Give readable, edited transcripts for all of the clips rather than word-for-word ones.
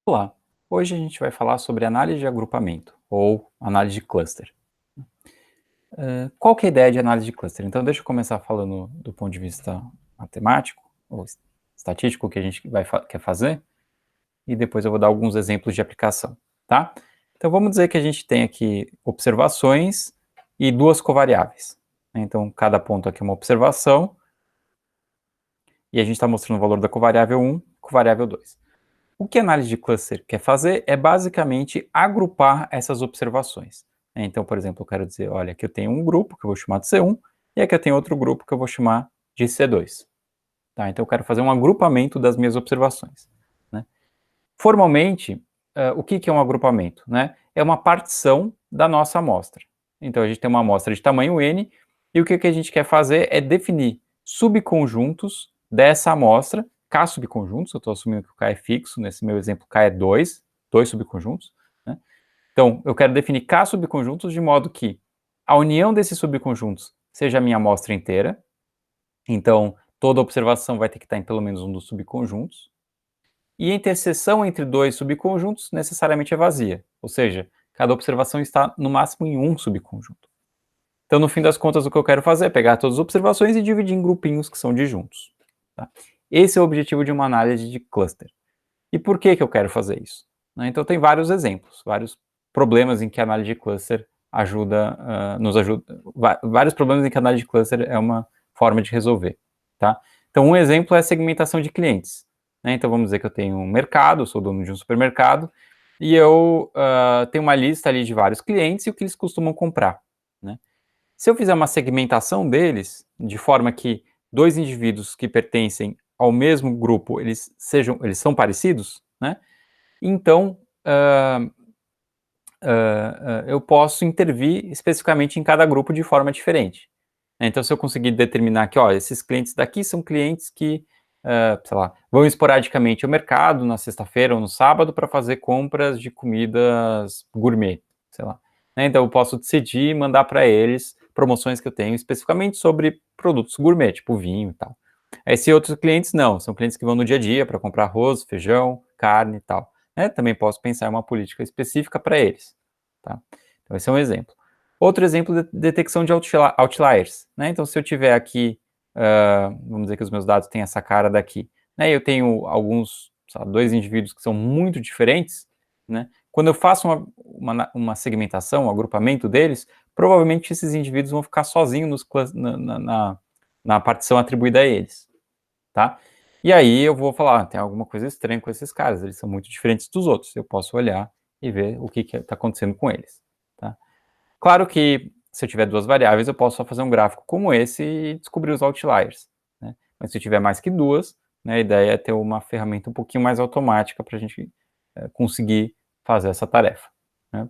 Olá, hoje a gente vai falar sobre análise de agrupamento, ou análise de cluster. Qual que é a ideia de análise de cluster? Então deixa eu começar falando do ponto de vista matemático, ou estatístico, que a gente quer fazer, e depois eu vou dar alguns exemplos de aplicação, tá? Então vamos dizer que a gente tem aqui observações e duas covariáveis, né? Então cada ponto aqui é uma observação, e a gente está mostrando o valor da covariável 1, covariável 2. O que a análise de cluster quer fazer é basicamente agrupar essas observações. Então, por exemplo, eu quero dizer, olha, aqui eu tenho um grupo que eu vou chamar de C1 e aqui eu tenho outro grupo que eu vou chamar de C2. Tá? Então, eu quero fazer um agrupamento das minhas observações. Né? Formalmente, o que é um agrupamento? Né? É uma partição da nossa amostra. Então, a gente tem uma amostra de tamanho N e o que a gente quer fazer é definir subconjuntos dessa amostra, K subconjuntos, eu estou assumindo que o K é fixo, nesse meu exemplo K é dois subconjuntos. Né? Então, eu quero definir K subconjuntos de modo que a união desses subconjuntos seja a minha amostra inteira. Então, toda observação vai ter que estar em pelo menos um dos subconjuntos. E a interseção entre dois subconjuntos necessariamente é vazia, ou seja, cada observação está no máximo em um subconjunto. Então, no fim das contas, o que eu quero fazer é pegar todas as observações e dividir em grupinhos que são disjuntos. Tá? Esse é o objetivo de uma análise de cluster. E por que eu quero fazer isso? Então, tem vários exemplos, vários problemas em que a análise de cluster nos ajuda, vários problemas em que a análise de cluster é uma forma de resolver. Tá? Então, um exemplo é a segmentação de clientes. Então, vamos dizer que eu tenho um mercado, sou dono de um supermercado, e eu tenho uma lista ali de vários clientes e o que eles costumam comprar. Né? Se eu fizer uma segmentação deles, de forma que dois indivíduos que pertencem ao mesmo grupo, eles são parecidos, né? Então, eu posso intervir especificamente em cada grupo de forma diferente. Então, se eu conseguir determinar que, esses clientes daqui são clientes que, sei lá, vão esporadicamente ao mercado na sexta-feira ou no sábado para fazer compras de comidas gourmet, sei lá. Então, eu posso decidir mandar para eles promoções que eu tenho especificamente sobre produtos gourmet, tipo vinho e tal. Esses outros clientes não, são clientes que vão no dia a dia para comprar arroz, feijão, carne e tal. Também posso pensar em uma política específica para eles. Tá? Então, esse é um exemplo. Outro exemplo de detecção de outliers. Então, se eu tiver aqui, vamos dizer que os meus dados têm essa cara daqui, e eu tenho alguns, dois indivíduos que são muito diferentes, quando eu faço uma segmentação, um agrupamento deles, provavelmente esses indivíduos vão ficar sozinhos na partição atribuída a eles. Tá? E aí eu vou falar, tem alguma coisa estranha com esses caras, eles são muito diferentes dos outros. Eu posso olhar e ver o que está acontecendo com eles. Tá? Claro que se eu tiver duas variáveis, eu posso só fazer um gráfico como esse e descobrir os outliers. Né? Mas se eu tiver mais que duas, a ideia é ter uma ferramenta um pouquinho mais automática para a gente conseguir fazer essa tarefa. Né?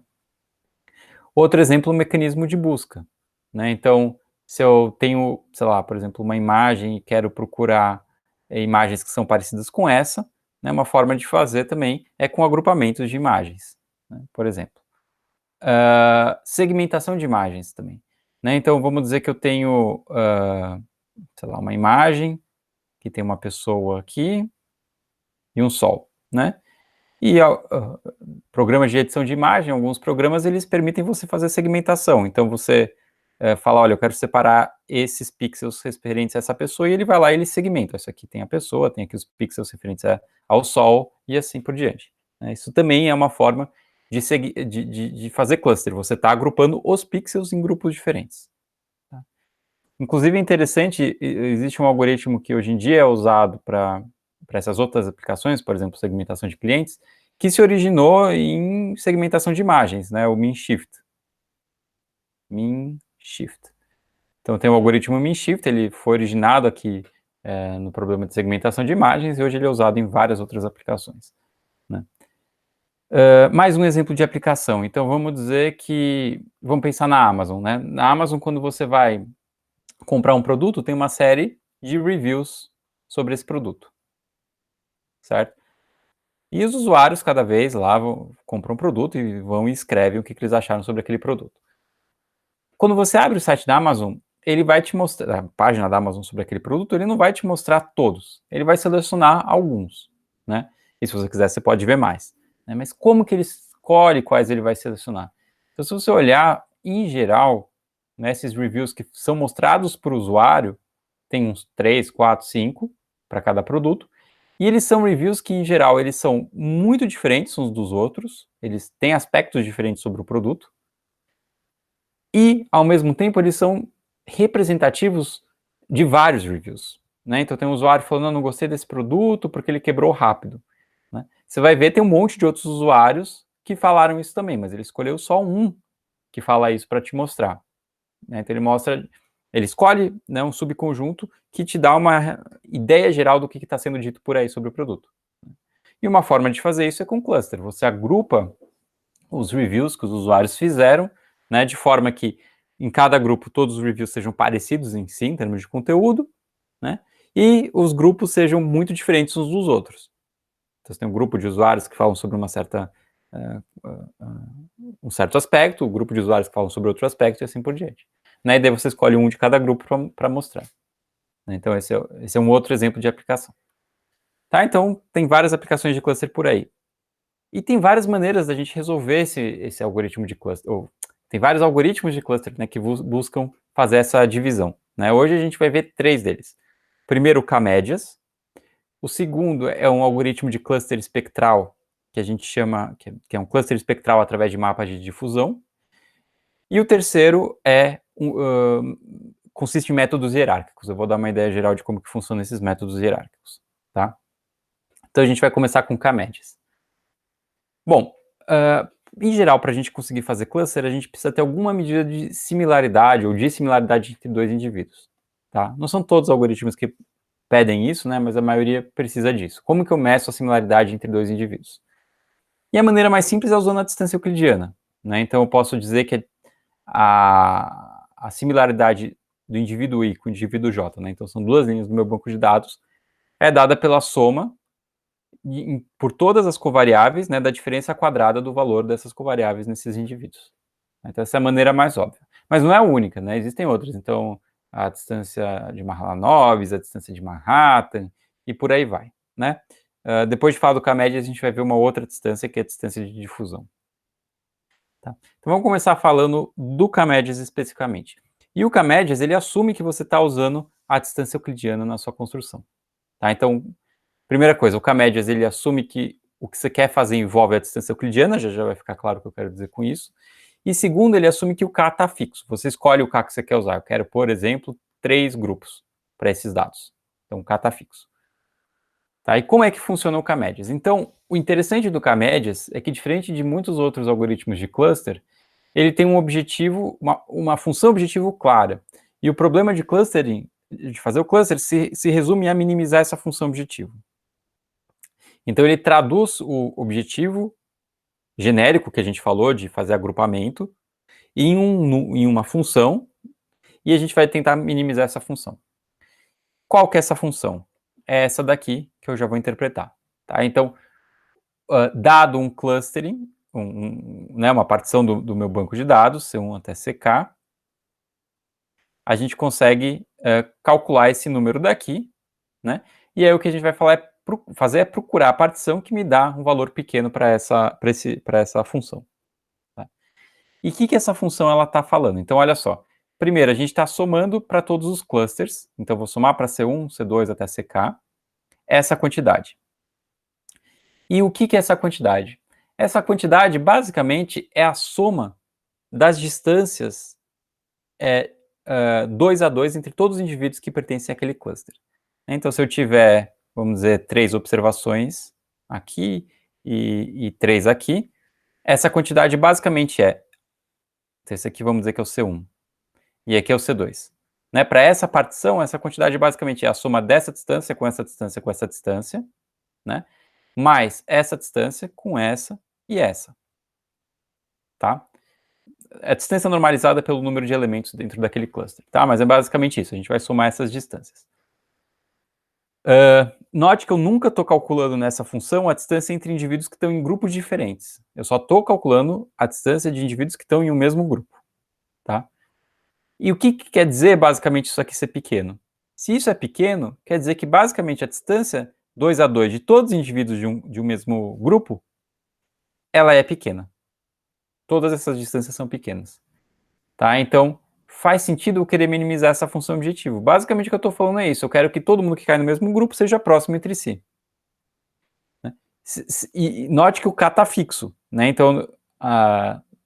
Outro exemplo, o mecanismo de busca. Então, se eu tenho, sei lá, por exemplo, uma imagem e quero procurar imagens que são parecidas com essa, uma forma de fazer também é com agrupamentos de imagens, por exemplo. Segmentação de imagens também. Então, vamos dizer que eu tenho, sei lá, uma imagem que tem uma pessoa aqui e um sol, E programas de edição de imagem, alguns programas, eles permitem você fazer segmentação. Então, você fala, olha, eu quero separar esses pixels referentes a essa pessoa, e ele vai lá e ele segmenta. Isso aqui tem a pessoa, tem aqui os pixels referentes ao sol, e assim por diante. Isso também é uma forma de fazer cluster. Você está agrupando os pixels em grupos diferentes. Tá? Inclusive, é interessante, existe um algoritmo que hoje em dia é usado para essas outras aplicações, por exemplo, segmentação de clientes, que se originou em segmentação de imagens, o MinShift. MinShift. Então tem o algoritmo MinShift, ele foi originado aqui no problema de segmentação de imagens e hoje ele é usado em várias outras aplicações. Mais um exemplo de aplicação. Então vamos dizer que, vamos pensar na Amazon. Na Amazon, quando você vai comprar um produto, tem uma série de reviews sobre esse produto, certo? E os usuários, cada vez, lá compram um produto e vão e escrevem o que eles acharam sobre aquele produto. Quando você abre o site da Amazon, ele vai te mostrar, a página da Amazon sobre aquele produto, ele não vai te mostrar todos. Ele vai selecionar alguns, E se você quiser, você pode ver mais. né? Mas como que ele escolhe quais ele vai selecionar? Então, se você olhar, em geral, né, esses reviews que são mostrados para o usuário, tem uns 3, 4, 5 para cada produto, e eles são reviews que, em geral, eles são muito diferentes uns dos outros, eles têm aspectos diferentes sobre o produto, e, ao mesmo tempo, eles são representativos de vários reviews, né? Então tem um usuário falando, não gostei desse produto porque ele quebrou rápido, né? Você vai ver, tem um monte de outros usuários que falaram isso também, mas ele escolheu só um que fala isso para te mostrar, né? Então ele escolhe, né, um subconjunto que te dá uma ideia geral do que está sendo dito por aí sobre o produto. E uma forma de fazer isso é com cluster. Você agrupa os reviews que os usuários fizeram, né, de forma que em cada grupo todos os reviews sejam parecidos em si, em termos de conteúdo, né, e os grupos sejam muito diferentes uns dos outros. Então, você tem um grupo de usuários que falam sobre uma certa, um certo aspecto, o grupo de usuários que falam sobre outro aspecto e assim por diante. Né, e daí você escolhe um de cada grupo para mostrar. Então, esse é um outro exemplo de aplicação. Tá? Então, tem várias aplicações de cluster por aí. E tem várias maneiras da gente resolver esse algoritmo de cluster, ou tem vários algoritmos de cluster, né, que buscam fazer essa divisão, né? Hoje a gente vai ver 3 deles. Primeiro, o K-médias. O segundo é um algoritmo de cluster espectral, que a gente chama, que é um cluster espectral através de mapas de difusão. E o terceiro consiste em métodos hierárquicos. Eu vou dar uma ideia geral de como que funcionam esses métodos hierárquicos, tá? Então a gente vai começar com K-médias. Bom, em geral, para a gente conseguir fazer cluster, a gente precisa ter alguma medida de similaridade ou dissimilaridade entre dois indivíduos, tá? Não são todos os algoritmos que pedem isso, né, mas a maioria precisa disso. Como que eu meço a similaridade entre dois indivíduos? E a maneira mais simples é usando a distância euclidiana, né? Então eu posso dizer que a similaridade do indivíduo I com o indivíduo J, né? Então são duas linhas do meu banco de dados, é dada pela soma por todas as covariáveis, né, da diferença quadrada do valor dessas covariáveis nesses indivíduos. Então essa é a maneira mais óbvia. Mas não é a única, né? Existem outras. Então a distância de Mahalanobis, a distância de Manhattan e por aí vai, né? Depois de falar do K-médias, a gente vai ver uma outra distância, que é a distância de difusão. Tá? Então vamos começar falando do K-médias especificamente. E o K-médias, ele assume que você está usando a distância euclidiana na sua construção. Tá? Então, primeira coisa, o K-médias, ele assume que o que você quer fazer envolve a distância euclidiana, já vai ficar claro o que eu quero dizer com isso. E segundo, ele assume que o K está fixo. Você escolhe o K que você quer usar. Eu quero, por exemplo, 3 grupos para esses dados. Então, o K está fixo. Tá? E como é que funciona o K-médias? Então, o interessante do K-médias é que, diferente de muitos outros algoritmos de cluster, ele tem um objetivo, uma função objetivo clara. E o problema de clustering, de fazer o cluster, se resume a minimizar essa função objetivo. Então, ele traduz o objetivo genérico que a gente falou de fazer agrupamento em uma função, e a gente vai tentar minimizar essa função. Qual que é essa função? É essa daqui que eu já vou interpretar. Tá? Então, dado um clustering, né, uma partição do meu banco de dados, C1 até CK, a gente consegue calcular esse número daqui, né? E aí o que a gente vai fazer é procurar a partição que me dá um valor pequeno para essa função. Tá? E o que essa função ela está falando? Então, olha só. Primeiro, a gente está somando para todos os clusters. Então, vou somar para C1, C2 até CK, essa quantidade. E o que é essa quantidade? Essa quantidade, basicamente, é a soma das distâncias 2 a 2 entre todos os indivíduos que pertencem àquele cluster. Então, se eu tiver, vamos dizer, 3 observações aqui e 3 aqui, essa quantidade basicamente esse aqui vamos dizer que é o C1, e aqui é o C2. Né? Para essa partição, essa quantidade basicamente é a soma dessa distância com essa distância com essa distância, né? Mais essa distância com essa e essa. Tá? A distância normalizada pelo número de elementos dentro daquele cluster, tá? Mas é basicamente isso, a gente vai somar essas distâncias. Note que eu nunca estou calculando nessa função a distância entre indivíduos que estão em grupos diferentes. Eu só estou calculando a distância de indivíduos que estão em um mesmo grupo, tá? E o que quer dizer, basicamente, isso aqui ser pequeno? Se isso é pequeno, quer dizer que, basicamente, a distância 2 a 2 de todos os indivíduos de um mesmo grupo ela é pequena. Todas essas distâncias são pequenas. Tá? Então, faz sentido eu querer minimizar essa função objetivo. Basicamente, o que eu estou falando é isso. Eu quero que todo mundo que cai no mesmo grupo seja próximo entre si. Né? E note que o K está fixo. Né? Então,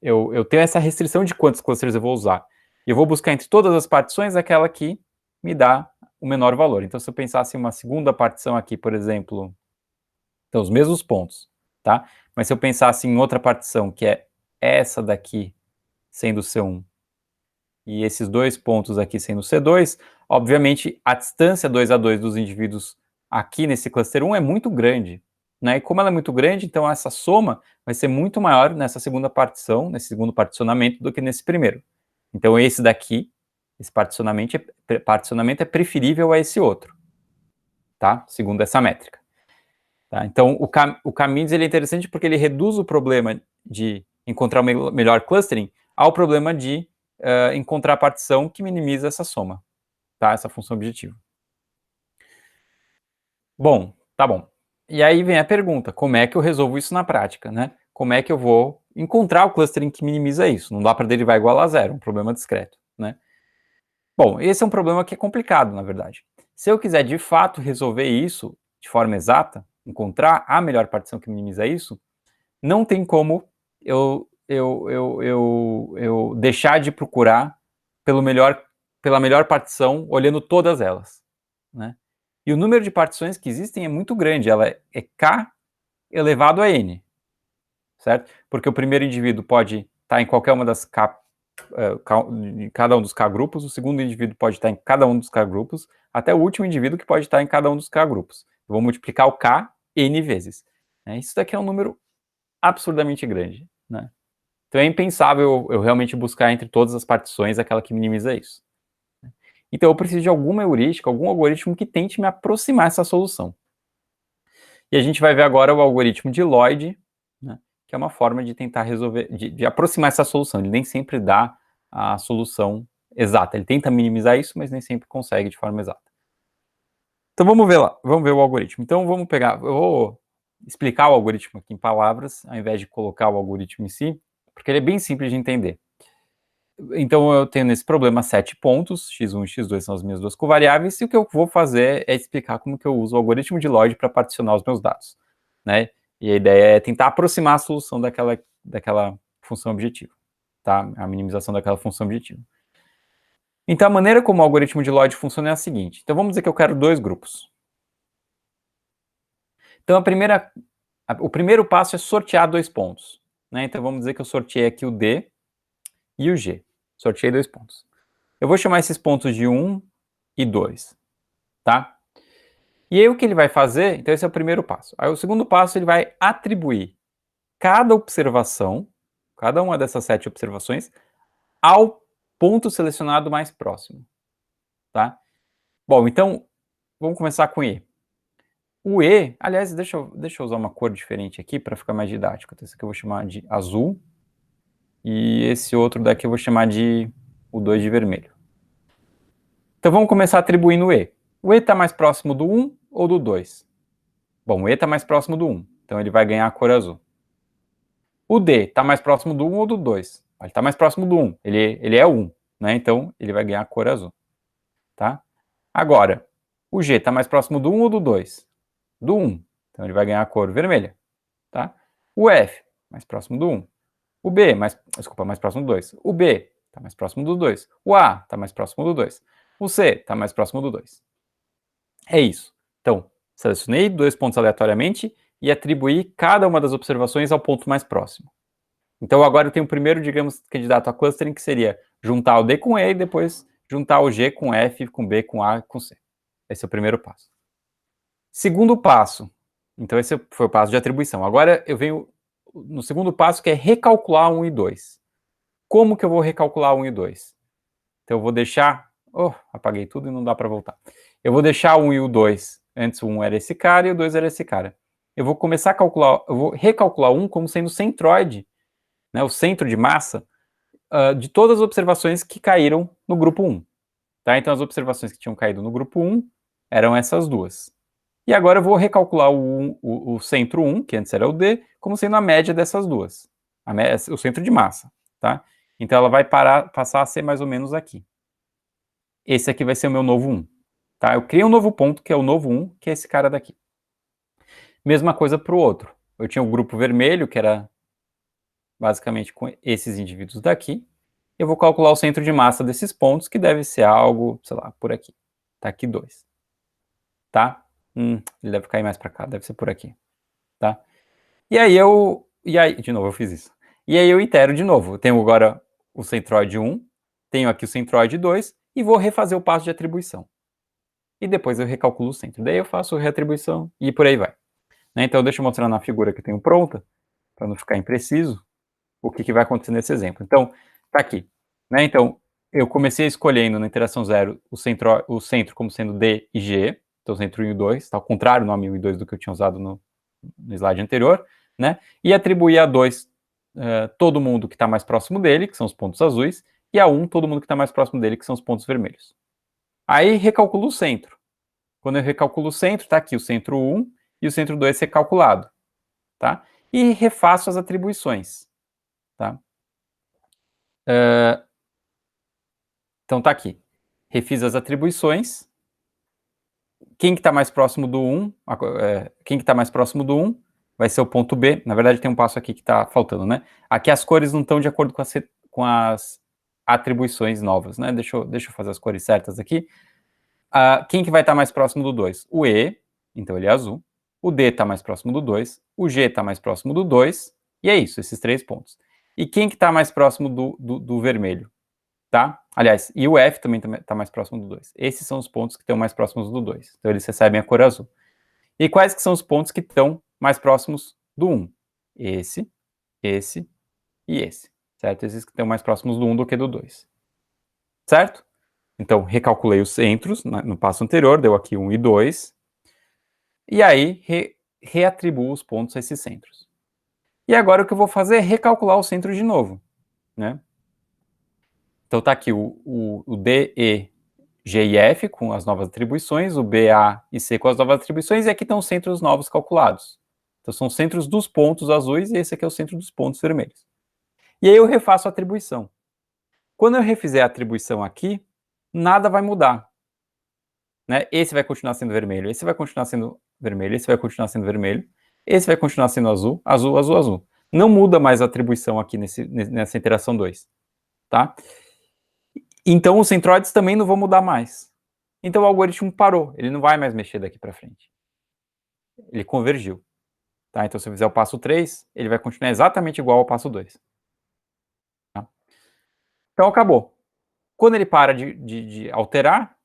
eu tenho essa restrição de quantos clusters eu vou usar. E eu vou buscar entre todas as partições aquela que me dá o menor valor. Então, se eu pensasse em uma segunda partição aqui, por exemplo, então, os mesmos pontos, tá? Mas se eu pensasse em outra partição, que é essa daqui sendo C1 e esses dois pontos aqui sendo C2, obviamente a distância 2 a 2 dos indivíduos aqui nesse cluster 1 é muito grande, né? E como ela é muito grande, então essa soma vai ser muito maior nessa segunda partição, nesse segundo particionamento, do que nesse primeiro. Então esse daqui, esse particionamento é preferível a esse outro, tá? Segundo essa métrica. Tá? Então o K-means ele é interessante porque ele reduz o problema de encontrar o melhor clustering ao problema de encontrar a partição que minimiza essa soma, tá? Essa função objetiva. Bom, tá bom. E aí vem a pergunta, como é que eu resolvo isso na prática, né? Como é que eu vou encontrar o clustering que minimiza isso? Não dá para derivar igual a zero, um problema discreto, né? Bom, esse é um problema que é complicado, na verdade. Se eu quiser de fato resolver isso de forma exata, encontrar a melhor partição que minimiza isso, não tem como eu deixar de procurar pela melhor partição, olhando todas elas, né? E o número de partições que existem é muito grande, ela é K elevado a N, certo? Porque o primeiro indivíduo pode estar em qualquer uma das K, em cada um dos K grupos, o segundo indivíduo pode estar em cada um dos K grupos, até o último indivíduo que pode estar em cada um dos K grupos. Eu vou multiplicar o K N vezes. Né? Isso daqui é um número absurdamente grande, né? Então é impensável eu realmente buscar entre todas as partições aquela que minimiza isso. Então eu preciso de alguma heurística, algum algoritmo que tente me aproximar essa solução. E a gente vai ver agora o algoritmo de Lloyd, né, que é uma forma de tentar resolver, de aproximar essa solução. Ele nem sempre dá a solução exata. Ele tenta minimizar isso, mas nem sempre consegue de forma exata. Então vamos ver lá, vamos ver o algoritmo. Então vamos pegar, eu vou explicar o algoritmo aqui em palavras, ao invés de colocar o algoritmo em si, porque ele é bem simples de entender. Então eu tenho nesse problema 7 pontos, x1 e x2 são as minhas duas covariáveis, e o que eu vou fazer é explicar como que eu uso o algoritmo de Lloyd para particionar os meus dados, né? E a ideia é tentar aproximar a solução daquela função objetiva, tá? A minimização daquela função objetiva. Então a maneira como o algoritmo de Lloyd funciona é a seguinte. Então vamos dizer que eu quero dois grupos. Então o primeiro passo é sortear dois pontos, né? Então vamos dizer que eu sorteei aqui o D e o G. Sorteei dois pontos. Eu vou chamar esses pontos de 1 e 2, tá? E aí o que ele vai fazer, então esse é o primeiro passo. Aí o segundo passo, ele vai atribuir cada observação, cada uma dessas 7 observações, ao ponto selecionado mais próximo, tá? Bom, então, vamos começar com E. O E, aliás, deixa eu usar uma cor diferente aqui para ficar mais didático. Então, esse aqui eu vou chamar de azul, e esse outro daqui eu vou chamar de o 2 de vermelho. Então vamos começar atribuindo o E. O E está mais próximo do 1 ou do 2? Bom, o E está mais próximo do 1, então ele vai ganhar a cor azul. O D está mais próximo do 1 ou do 2? Ele está mais próximo do 1, ele é 1, né? Então ele vai ganhar a cor azul. Tá? Agora, o G está mais próximo do 1 ou do 2? Do 1, então ele vai ganhar a cor vermelha. Tá? O F, mais próximo do 1. O B, mais próximo do 2. O B está mais próximo do 2. O A está mais próximo do 2. O C está mais próximo do 2. É isso. Então, selecionei dois pontos aleatoriamente e atribuí cada uma das observações ao ponto mais próximo. Então, agora eu tenho o primeiro, digamos, candidato a clustering, que seria juntar o D com E e depois juntar o G com F, com B, com A, com C. Esse é o primeiro passo. Segundo passo. Então, esse foi o passo de atribuição. Agora eu venho no segundo passo, que é recalcular 1 e 2. Como que eu vou recalcular 1 e 2? Então, eu vou deixar... Oh, apaguei tudo e não dá para voltar. Eu vou deixar o 1 e o 2. Antes o 1 era esse cara e o 2 era esse cara. Eu vou começar a calcular, eu vou recalcular 1 como sendo o centroide, né, o centro de massa, de todas as observações que caíram no grupo 1. Tá? Então as observações que tinham caído no grupo 1 eram essas duas. E agora eu vou recalcular o centro 1, que antes era o D, como sendo a média dessas duas. O centro de massa, tá? Então ela vai passar a ser mais ou menos aqui. Esse aqui vai ser o meu novo 1. Tá? Eu criei um novo ponto, que é o novo 1, que é esse cara daqui. Mesma coisa para o outro. Eu tinha o grupo vermelho, que era basicamente com esses indivíduos daqui. Eu vou calcular o centro de massa desses pontos, que deve ser algo, sei lá, por aqui. Tá aqui 2. Tá? Ele deve cair mais para cá, deve ser por aqui. Tá? E aí, de novo, eu fiz isso. E aí eu itero de novo. Eu tenho agora o centroide 1, tenho aqui o centroide 2, e vou refazer o passo de atribuição. E depois eu recalculo o centro. Daí eu faço reatribuição e por aí vai. Né? Então, deixa eu mostrar na figura que eu tenho pronta, para não ficar impreciso, o que vai acontecer nesse exemplo. Então, tá aqui. Né? Então, eu comecei escolhendo na interação 0 o centro como sendo D e G, então centro 1 e 2, está ao contrário o nome 1 e 2 do que eu tinha usado no slide anterior, né? E atribuir a 2 todo mundo que está mais próximo dele, que são os pontos azuis, e a 1 todo mundo que está mais próximo dele, que são os pontos vermelhos. Aí recalculo o centro. Quando eu recalculo o centro, está aqui o centro 1 e o centro 2 recalculado. Tá? E refaço as atribuições. Tá? Então tá aqui. Refiz as atribuições. Quem que está mais próximo do 1? Quem que está mais próximo do 1 vai ser o ponto B. Na verdade, tem um passo aqui que está faltando, né? Aqui as cores não estão de acordo com as atribuições novas, né? Deixa eu fazer as cores certas aqui. Quem que vai estar mais próximo do 2? O E, então ele é azul. O D está mais próximo do 2. O G está mais próximo do 2. E é isso, esses 3 pontos. E quem que está mais próximo do vermelho? Tá? Aliás, e o F também está mais próximo do 2. Esses são os pontos que estão mais próximos do 2. Então eles recebem a cor azul. E quais que são os pontos que estão mais próximos do 1? Esse e esse. Certo? Esses que estão mais próximos do 1 do que do 2. Certo? Então, recalculei os centros no passo anterior, deu aqui 1 e 2. E aí, reatribuo os pontos a esses centros. E agora o que eu vou fazer é recalcular o centro de novo. Né? Então tá aqui o D, E, G e F com as novas atribuições, o B, A e C com as novas atribuições, e aqui estão os centros novos calculados. Então são os centros dos pontos azuis, e esse aqui é o centro dos pontos vermelhos. E aí eu refaço a atribuição. Quando eu refizer a atribuição aqui, nada vai mudar. Né? Esse vai continuar sendo vermelho, esse vai continuar sendo vermelho, esse vai continuar sendo vermelho, esse vai continuar sendo azul, azul, azul, azul. Não muda mais a atribuição aqui nessa interação 2. Tá? Então os centroides também não vão mudar mais. Então o algoritmo parou, ele não vai mais mexer daqui para frente. Ele convergiu. Tá? Então se eu fizer o passo 3, ele vai continuar exatamente igual ao passo 2. Tá? Então acabou. Quando ele para de alterar,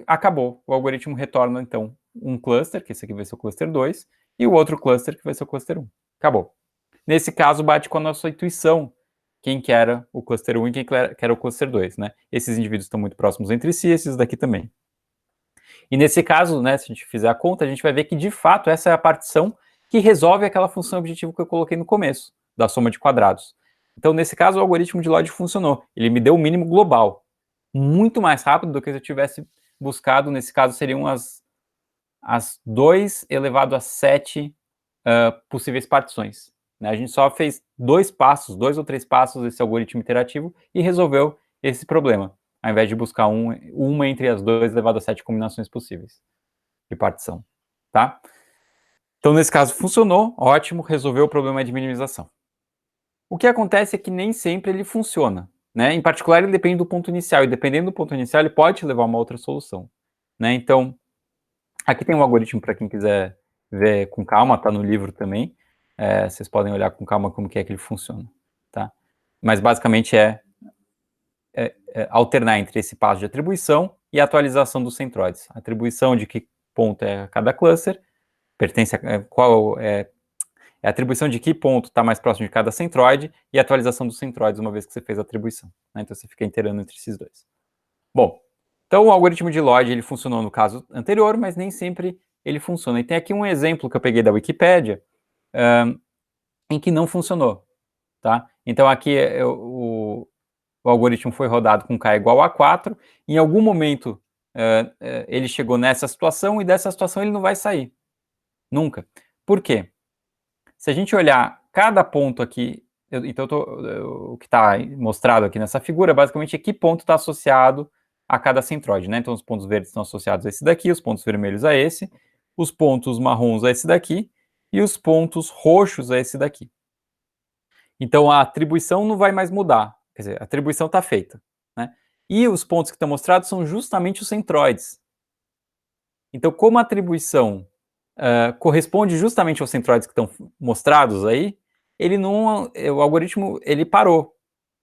acabou. O algoritmo retorna, então, um cluster, que esse aqui vai ser o cluster 2, e o outro cluster, que vai ser o cluster 1. Acabou. Nesse caso, bate com a nossa intuição quem que era o cluster 1 e quem que era o cluster 2. Né? Esses indivíduos estão muito próximos entre si, esses daqui também. E nesse caso, né, se a gente fizer a conta, a gente vai ver que, de fato, essa é a partição que resolve aquela função objetivo que eu coloquei no começo, da soma de quadrados. Então, nesse caso, o algoritmo de Lodge funcionou. Ele me deu o mínimo global. Muito mais rápido do que se eu tivesse buscado, nesse caso, seriam as 2 elevado a 7 possíveis partições. Né? A gente só fez 2 ou 3 passos desse algoritmo iterativo e resolveu esse problema, ao invés de buscar uma entre as 2 elevado a 7 combinações possíveis de partição. Tá? Então, nesse caso, funcionou, ótimo, resolveu o problema de minimização. O que acontece é que nem sempre ele funciona. Né? Em particular, ele depende do ponto inicial, e dependendo do ponto inicial, ele pode te levar a uma outra solução. Né? Então, aqui tem um algoritmo para quem quiser ver com calma, está no livro também. Vocês podem olhar com calma como que é que ele funciona. Tá? Mas, basicamente, é alternar entre esse passo de atribuição e a atualização dos centroides. A atribuição de que ponto é cada cluster, pertence a qual é a atribuição de que ponto está mais próximo de cada centroide e a atualização dos centroides uma vez que você fez a atribuição. Né? Então você fica iterando entre esses dois. Bom, então o algoritmo de Lodge ele funcionou no caso anterior, mas nem sempre ele funciona. E tem aqui um exemplo que eu peguei da Wikipédia em que não funcionou. Tá? Então aqui o algoritmo foi rodado com k igual a 4, em algum momento ele chegou nessa situação e dessa situação ele não vai sair. Nunca. Por quê? Se a gente olhar cada ponto aqui, o que está mostrado aqui nessa figura, basicamente é que ponto está associado a cada centroide, né? Então os pontos verdes estão associados a esse daqui, os pontos vermelhos a esse, os pontos marrons a esse daqui e os pontos roxos a esse daqui. Então a atribuição não vai mais mudar, quer dizer, a atribuição está feita, né? E os pontos que estão mostrados são justamente os centroides. Então, como a atribuição corresponde justamente aos centroides que estão mostrados aí, o algoritmo ele parou,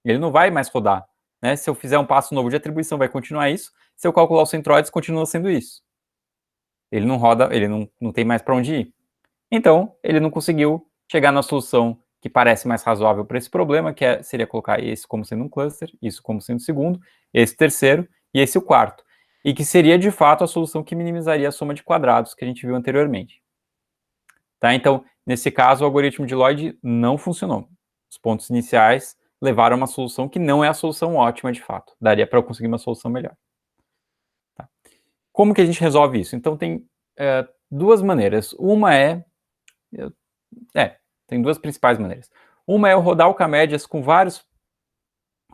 ele não vai mais rodar, né? Se eu fizer um passo novo de atribuição, vai continuar isso. Se eu calcular os centroides, continua sendo isso. Ele não roda, ele não tem mais para onde ir. Então, ele não conseguiu chegar na solução que parece mais razoável para esse problema, que seria colocar esse como sendo um cluster, isso como sendo o segundo, esse terceiro e esse o quarto. E que seria, de fato, a solução que minimizaria a soma de quadrados que a gente viu anteriormente. Tá? Então, nesse caso, o algoritmo de Lloyd não funcionou. Os pontos iniciais levaram a uma solução que não é a solução ótima, de fato. Daria para eu conseguir uma solução melhor. Tá? Como que a gente resolve isso? Então, tem duas maneiras. Tem duas principais maneiras. Uma é eu rodar o K-médias com vários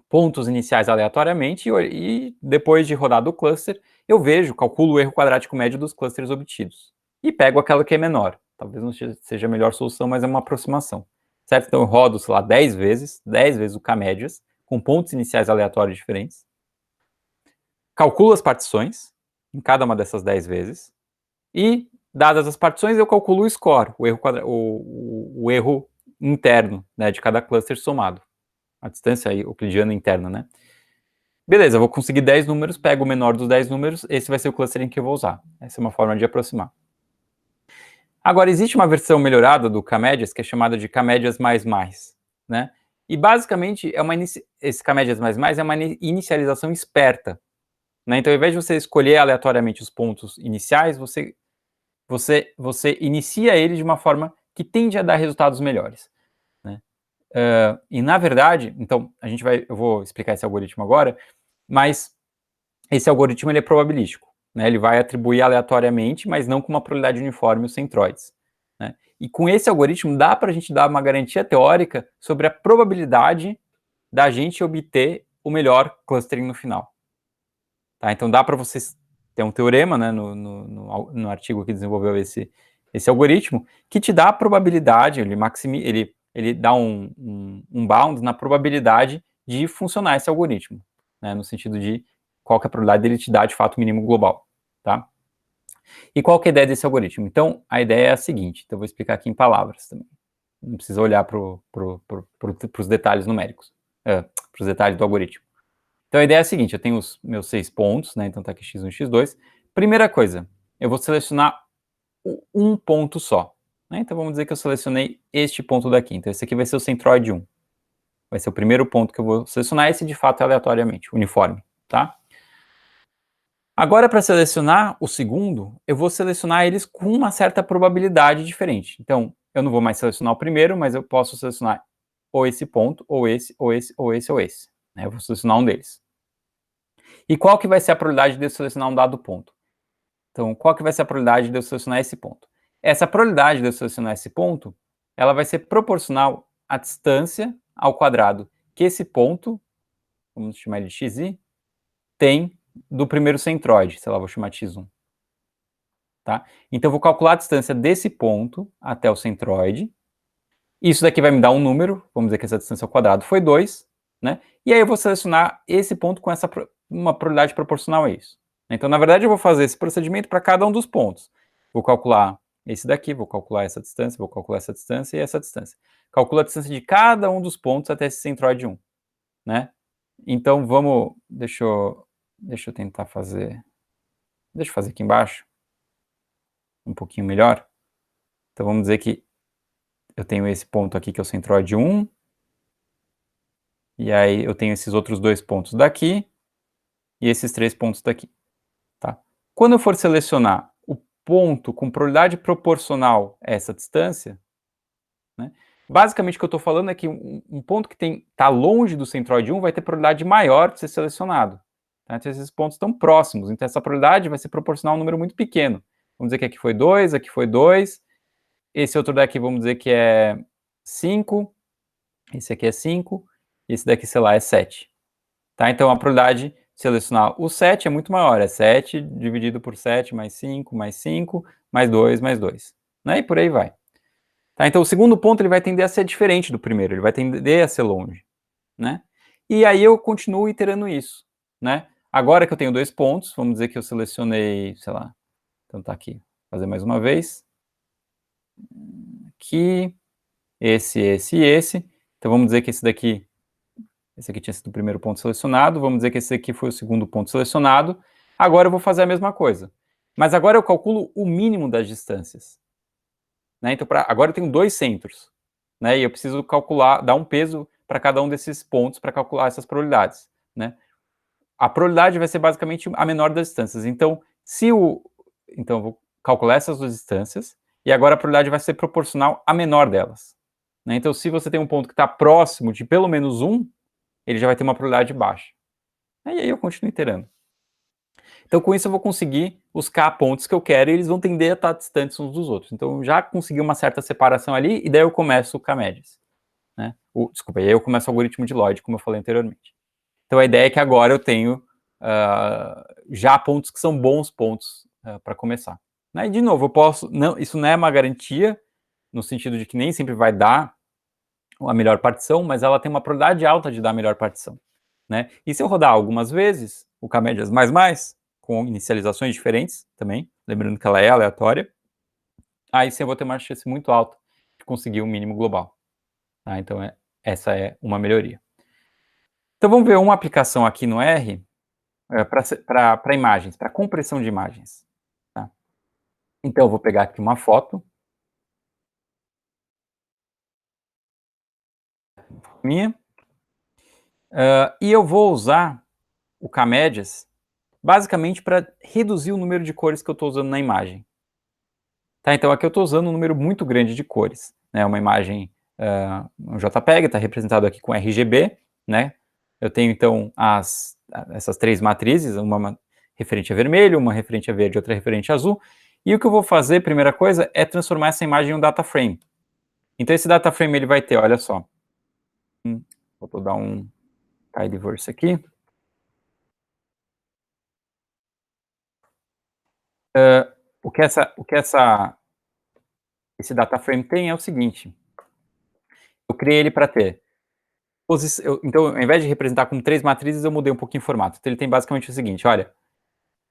pontos iniciais aleatoriamente e depois de rodado o cluster, eu calculo o erro quadrático médio dos clusters obtidos. E pego aquela que é menor. Talvez não seja a melhor solução, mas é uma aproximação. Certo? Então eu rodo, sei lá, 10 vezes o K-médias, com pontos iniciais aleatórios diferentes. Calculo as partições, em cada uma dessas 10 vezes. E, dadas as partições, eu calculo o score, o erro interno, né, de cada cluster somado. A distância euclidiana interna, né? Beleza, eu vou conseguir 10 números, pego o menor dos 10 números, esse vai ser o clustering que eu vou usar. Essa é uma forma de aproximar. Agora, existe uma versão melhorada do K-médias, que é chamada de K-médias++, né? E, basicamente, esse K-médias++ é uma inicialização esperta, né? Então, ao invés de você escolher aleatoriamente os pontos iniciais, você inicia ele de uma forma que tende a dar resultados melhores, né? E, na verdade, então, eu vou explicar esse algoritmo agora, mas esse algoritmo ele é probabilístico, né? Ele vai atribuir aleatoriamente, mas não com uma probabilidade uniforme os centroides, né? E com esse algoritmo dá para a gente dar uma garantia teórica sobre a probabilidade da gente obter o melhor clustering no final. Tá? Então dá para vocês ter um teorema, né, no artigo que desenvolveu esse algoritmo, que te dá a probabilidade, ele dá um bound na probabilidade de funcionar esse algoritmo, né, no sentido de qual que é a probabilidade dele te dar de fato o mínimo global, tá? E qual que é a ideia desse algoritmo? Então, a ideia é a seguinte, então eu vou explicar aqui em palavras também, não precisa olhar para os detalhes numéricos, para os detalhes do algoritmo. Então a ideia é a seguinte, eu tenho os meus 6 pontos, né? Então tá aqui x1 e x2. Primeira coisa, eu vou selecionar um ponto só, né? Então vamos dizer que eu selecionei este ponto daqui. Então esse aqui vai ser o centroide 1. Vai ser o primeiro ponto que eu vou selecionar, esse de fato é aleatoriamente, uniforme, tá? Agora, para selecionar o segundo, eu vou selecionar eles com uma certa probabilidade diferente. Então, eu não vou mais selecionar o primeiro, mas eu posso selecionar ou esse ponto, ou esse, ou esse, ou esse, ou esse, né? Eu vou selecionar um deles. E qual que vai ser a probabilidade de eu selecionar um dado ponto? Então, qual que vai ser a probabilidade de eu selecionar esse ponto? Essa probabilidade de eu selecionar esse ponto, ela vai ser proporcional à distância ao quadrado que esse ponto, vamos chamar ele de xi, tem do primeiro centroide, sei lá, vou chamar x1. Tá? Então, eu vou calcular a distância desse ponto até o centroide. Isso daqui vai me dar um número, vamos dizer que essa distância ao quadrado foi 2, né? E aí eu vou selecionar esse ponto com uma probabilidade proporcional a isso. Então, na verdade, eu vou fazer esse procedimento para cada um dos pontos. Vou calcular esse daqui, vou calcular essa distância, vou calcular essa distância e essa distância. Calculo a distância de cada um dos pontos até esse centroide 1, né? Então, deixa eu tentar fazer, deixa eu fazer aqui embaixo, um pouquinho melhor. Então, vamos dizer que eu tenho esse ponto aqui que é o centroide 1, e aí eu tenho esses outros 2 pontos daqui, e esses 3 pontos daqui, tá? Quando eu for selecionar o ponto com probabilidade proporcional a essa distância, né, basicamente o que eu estou falando é que um ponto que está longe do centroide 1 vai ter probabilidade maior de ser selecionado. Tá? Então, esses pontos estão próximos, então essa probabilidade vai ser proporcional a um número muito pequeno. Vamos dizer que aqui foi 2, aqui foi 2, esse outro daqui vamos dizer que é 5, esse aqui é 5, e esse daqui, sei lá, é 7. Tá? Então, a probabilidade de selecionar o 7 é muito maior, é 7 dividido por 7 mais 5, mais 5, mais 2, mais 2. Né? E por aí vai. Tá? Então, o segundo ponto ele vai tender a ser diferente do primeiro, ele vai tender a ser longe. Né? E aí eu continuo iterando isso. Né? Agora que eu tenho 2 pontos, vamos dizer que eu selecionei, sei lá, então tá aqui, vou fazer mais uma vez. Aqui, esse e esse. Então, vamos dizer que esse aqui tinha sido o primeiro ponto selecionado, vamos dizer que esse aqui foi o segundo ponto selecionado. Agora eu vou fazer a mesma coisa. Mas agora eu calculo o mínimo das distâncias. Né? Então, agora eu tenho 2 centros. Né? E eu preciso calcular, dar um peso para cada um desses pontos para calcular essas probabilidades. Né? A probabilidade vai ser basicamente a menor das distâncias. Então, então eu vou calcular essas duas distâncias, e agora a probabilidade vai ser proporcional à menor delas. Né? Então, se você tem um ponto que está próximo de pelo menos 1, ele já vai ter uma probabilidade baixa. E aí eu continuo iterando. Então, com isso, eu vou conseguir os K pontos que eu quero, e eles vão tender a estar distantes uns dos outros. Então, eu já consegui uma certa separação ali, e daí eu começo o K-médias. Né? Desculpa, e aí eu começo o algoritmo de Lloyd, como eu falei anteriormente. Então, a ideia é que agora eu tenho já pontos que são bons pontos para começar. Né? E, de novo, eu posso... isso não é uma garantia, no sentido de que nem sempre vai dar a melhor partição, mas ela tem uma probabilidade alta de dar a melhor partição. Né? E se eu rodar algumas vezes, o K-médias mais, com inicializações diferentes também, lembrando que ela é aleatória, aí sim eu vou ter uma chance muito alta de conseguir o mínimo global. Tá? Então, essa é uma melhoria. Então, vamos ver uma aplicação aqui no R para imagens, para compressão de imagens. Tá? Então, eu vou pegar aqui uma foto minha, e eu vou usar o K-médias basicamente para reduzir o número de cores que eu estou usando na imagem. Tá? Então, aqui eu estou usando um número muito grande de cores. Né? Uma imagem, um JPEG, está representado aqui com RGB. Né? Eu tenho, então, essas 3 matrizes, uma referente a vermelho, uma referente a verde, outra referente a azul. E o que eu vou fazer, primeira coisa, é transformar essa imagem em um data frame. Então, esse data frame ele vai ter, olha só. Vou dar um tidyverse aqui. O que esse data frame tem é o seguinte. Eu criei ele para ter então, ao invés de representar com 3 matrizes, eu mudei um pouquinho o formato. Então, ele tem basicamente o seguinte, olha,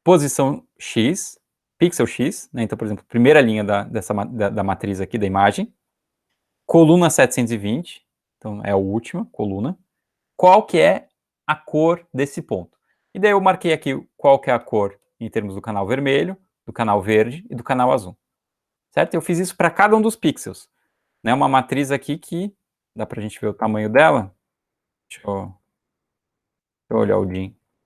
posição X, pixel X, né? Então, por exemplo, primeira linha da matriz aqui, da imagem, coluna 720, então é a última coluna, qual que é a cor desse ponto. E daí eu marquei aqui qual que é a cor em termos do canal vermelho, do canal verde e do canal azul. Certo? Eu fiz isso para cada um dos pixels. Né? Uma matriz aqui que dá para a gente ver o tamanho dela. Deixa eu olhar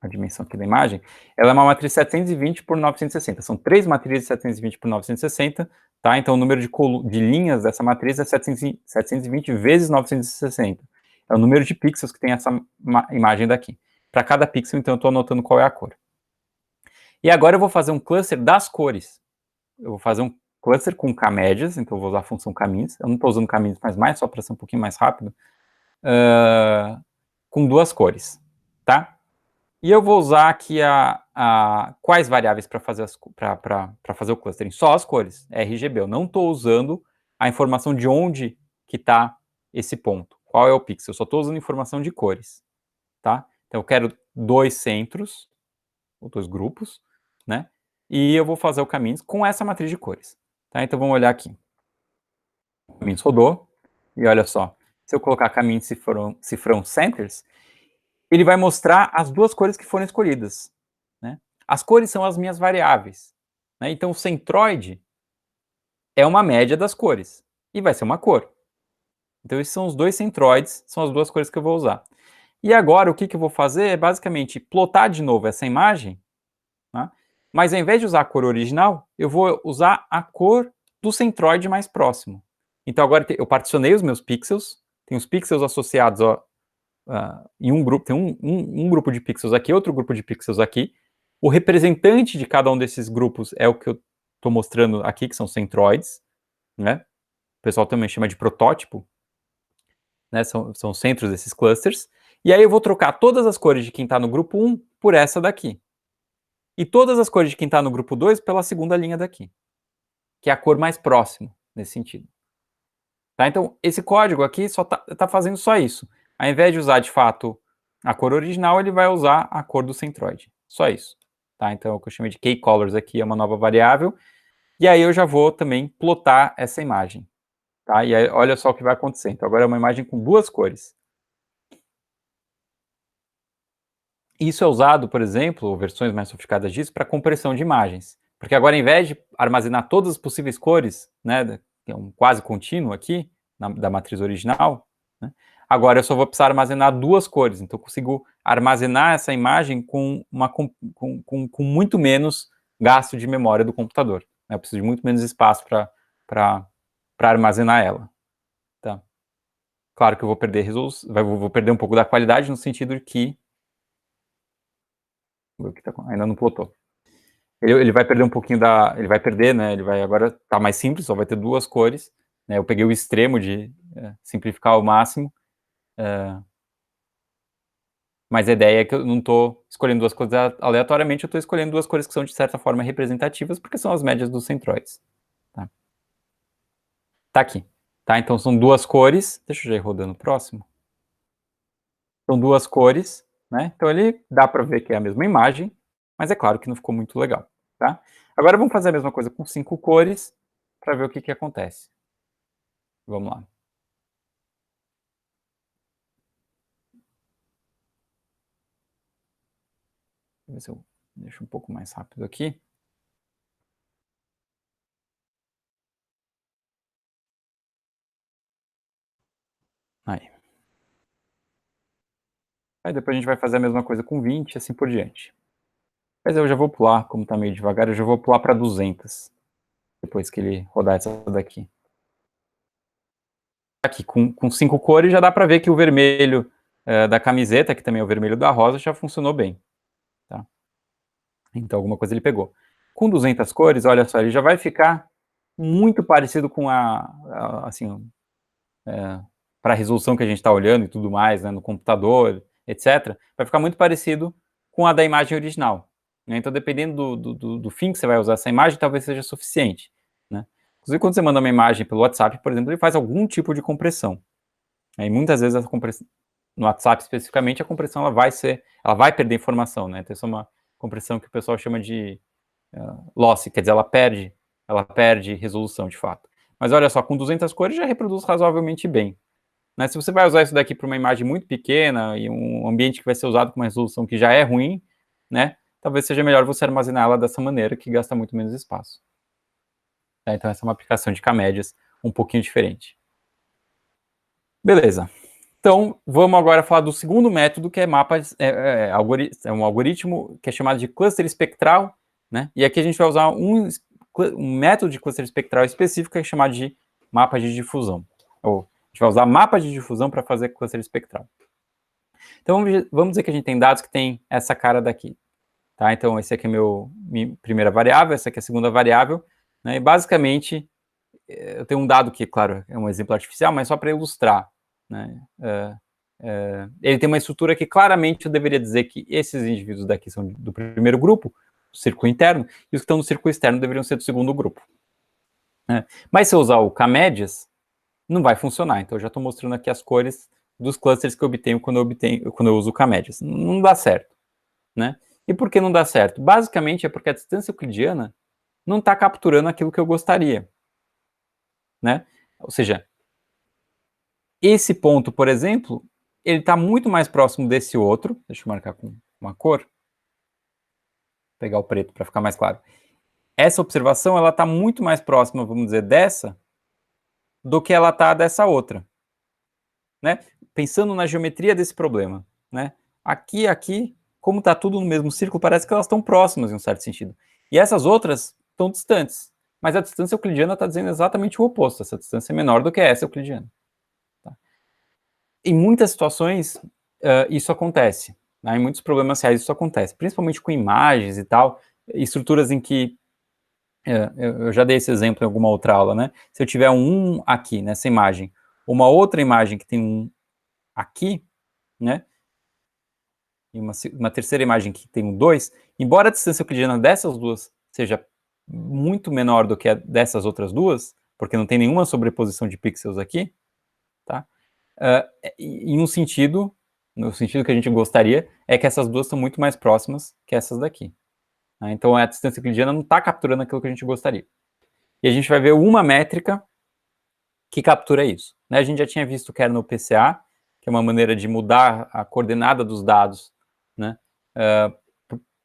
a dimensão aqui da imagem. Ela é uma matriz 720 por 960. São 3 matrizes 720 por 960. Tá? Então, o número de linhas dessa matriz é 720 vezes 960. É o número de pixels que tem essa imagem daqui. Para cada pixel, então, eu estou anotando qual é a cor. E agora eu vou fazer um cluster das cores. Eu vou fazer um cluster com K-médias, então eu vou usar a função K-means. Eu não estou usando K-means mais, só para ser um pouquinho mais rápido. Com 2 cores, tá? E eu vou usar aqui quais variáveis para fazer, fazer o clustering? Só as cores, RGB. Eu não estou usando a informação de onde que está esse ponto. Qual é o pixel? Eu só estou usando informação de cores, tá? Então eu quero 2 centros, ou 2 grupos, né? E eu vou fazer o caminho com essa matriz de cores. Tá? Então vamos olhar aqui. O caminho rodou, e olha só. Se eu colocar caminho cifrão centers, ele vai mostrar as 2 cores que foram escolhidas. Né? As cores são as minhas variáveis. Né? Então, o centroide é uma média das cores. E vai ser uma cor. Então, esses são os 2 centroides, são as 2 cores que eu vou usar. E agora, o que eu vou fazer é, basicamente, plotar de novo essa imagem, tá? Mas, ao invés de usar a cor original, eu vou usar a cor do centroide mais próximo. Então, agora eu particionei os meus pixels, tem os pixels associados em um grupo, tem um grupo de pixels aqui, outro grupo de pixels aqui. O representante de cada um desses grupos é o que eu estou mostrando aqui, que são centroides, né? O pessoal também chama de protótipo, né? São centros desses clusters. E aí eu vou trocar todas as cores de quem está no grupo 1 por essa daqui. E todas as cores de quem está no grupo 2 pela segunda linha daqui, que é a cor mais próxima, nesse sentido. Tá? Então, esse código aqui só tá fazendo só isso. Ao invés de usar, de fato, a cor original, ele vai usar a cor do centroide. Só isso. Tá? Então, o que eu chamei de keyColors aqui é uma nova variável. E aí eu já vou também plotar essa imagem. Tá? E aí, olha só o que vai acontecer. Então, agora é uma imagem com duas cores. Isso é usado, por exemplo, versões mais sofisticadas disso, para compressão de imagens. Porque agora, ao invés de armazenar todas as possíveis cores, né, que é um quase contínuo aqui, da matriz original, né, agora eu só vou precisar armazenar duas cores. Então, eu consigo armazenar essa imagem com muito menos gasto de memória do computador. Né, eu preciso de muito menos espaço para armazenar ela. Tá? Claro que eu vou perder resolução, vou perder um pouco da qualidade, no sentido de que ainda não plotou. Ele vai perder um pouquinho da... Ele vai perder, né? Ele vai agora tá mais simples, só vai ter duas cores. Né? Eu peguei o extremo de simplificar ao máximo. Mas a ideia é que eu não estou escolhendo duas cores aleatoriamente, eu estou escolhendo duas cores que são, de certa forma, representativas, porque são as médias dos centroides. Tá aqui. Tá? Então são duas cores. Deixa eu já ir rodando o próximo. São duas cores, né? Então ele dá para ver que é a mesma imagem, mas é claro que não ficou muito legal, tá? Agora vamos fazer a mesma coisa com 5 cores para ver o que acontece. Vamos lá. Deixa eu ver se eu deixo um pouco mais rápido aqui. Aí. Aí depois a gente vai fazer a mesma coisa com 20 e assim por diante. Mas eu já vou pular, como está meio devagar, eu já vou pular para 200. Depois que ele rodar essa daqui. Aqui, com 5 cores, já dá para ver que o vermelho da camiseta, que também é o vermelho da rosa, já funcionou bem. Tá? Então, alguma coisa ele pegou. Com 200 cores, olha só, ele já vai ficar muito parecido com assim, para a resolução que a gente está olhando e tudo mais, né, no computador, etc. Vai ficar muito parecido com a da imagem original. Né? Então, dependendo do fim que você vai usar essa imagem, talvez seja suficiente. Né? Inclusive, quando você manda uma imagem pelo WhatsApp, por exemplo, ele faz algum tipo de compressão. E muitas vezes no WhatsApp especificamente, a compressão ela vai perder informação. Né? Então, isso é uma compressão que o pessoal chama de loss, quer dizer, ela perde resolução de fato. Mas olha só, com 200 cores já reproduz razoavelmente bem. Né? Se você vai usar isso daqui para uma imagem muito pequena e um ambiente que vai ser usado com uma resolução que já é ruim, né? Talvez seja melhor você armazenar ela dessa maneira, que gasta muito menos espaço. Então essa é uma aplicação de K-médias um pouquinho diferente. Beleza. Então, vamos agora falar do segundo método, que é um algoritmo que é chamado de cluster espectral, né? E aqui a gente vai usar um método de cluster espectral específico que é chamado de mapa de difusão. Ou a gente vai usar mapa de difusão para fazer cluster espectral. Então, vamos dizer que a gente tem dados que tem essa cara daqui. Tá? Então, esse aqui é minha primeira variável, essa aqui é a segunda variável. Né? E, basicamente, eu tenho um dado que, claro, é um exemplo artificial, mas só para ilustrar. Né? Ele tem uma estrutura que claramente eu deveria dizer que esses indivíduos daqui são do primeiro grupo, do círculo interno, e os que estão no círculo externo deveriam ser do segundo grupo. Né? Mas se eu usar o K-médias, não vai funcionar. Então eu já estou mostrando aqui as cores dos clusters que eu obtenho quando eu uso o K-médias. Não dá certo. Né? E por que não dá certo? Basicamente é porque a distância euclidiana não está capturando aquilo que eu gostaria. Né? Ou seja, esse ponto, por exemplo, ele está muito mais próximo desse outro. Deixa eu marcar com uma cor. Vou pegar o preto para ficar mais claro. Essa observação ela está muito mais próxima, vamos dizer, dessa, do que ela está dessa outra. Né? Pensando na geometria desse problema. Né? Aqui, como está tudo no mesmo círculo, parece que elas estão próximas em um certo sentido. E essas outras estão distantes. Mas a distância euclidiana está dizendo exatamente o oposto. Essa distância é menor do que essa euclidiana. Tá? Em muitas situações, isso acontece. Né? Em muitos problemas reais isso acontece, principalmente com imagens e tal, estruturas em que eu já dei esse exemplo em alguma outra aula, né? Se eu tiver um 1 aqui nessa imagem, uma outra imagem que tem um aqui, né? E uma terceira imagem que tem um 2, embora a distância euclidiana dessas duas seja muito menor do que a dessas outras duas, porque não tem nenhuma sobreposição de pixels aqui, tá? Em um sentido, no sentido que a gente gostaria, é que essas duas estão muito mais próximas que essas daqui. Né? Então a distância euclidiana não está capturando aquilo que a gente gostaria. E a gente vai ver uma métrica que captura isso. Né? A gente já tinha visto o kernel PCA, que é uma maneira de mudar a coordenada dos dados, né,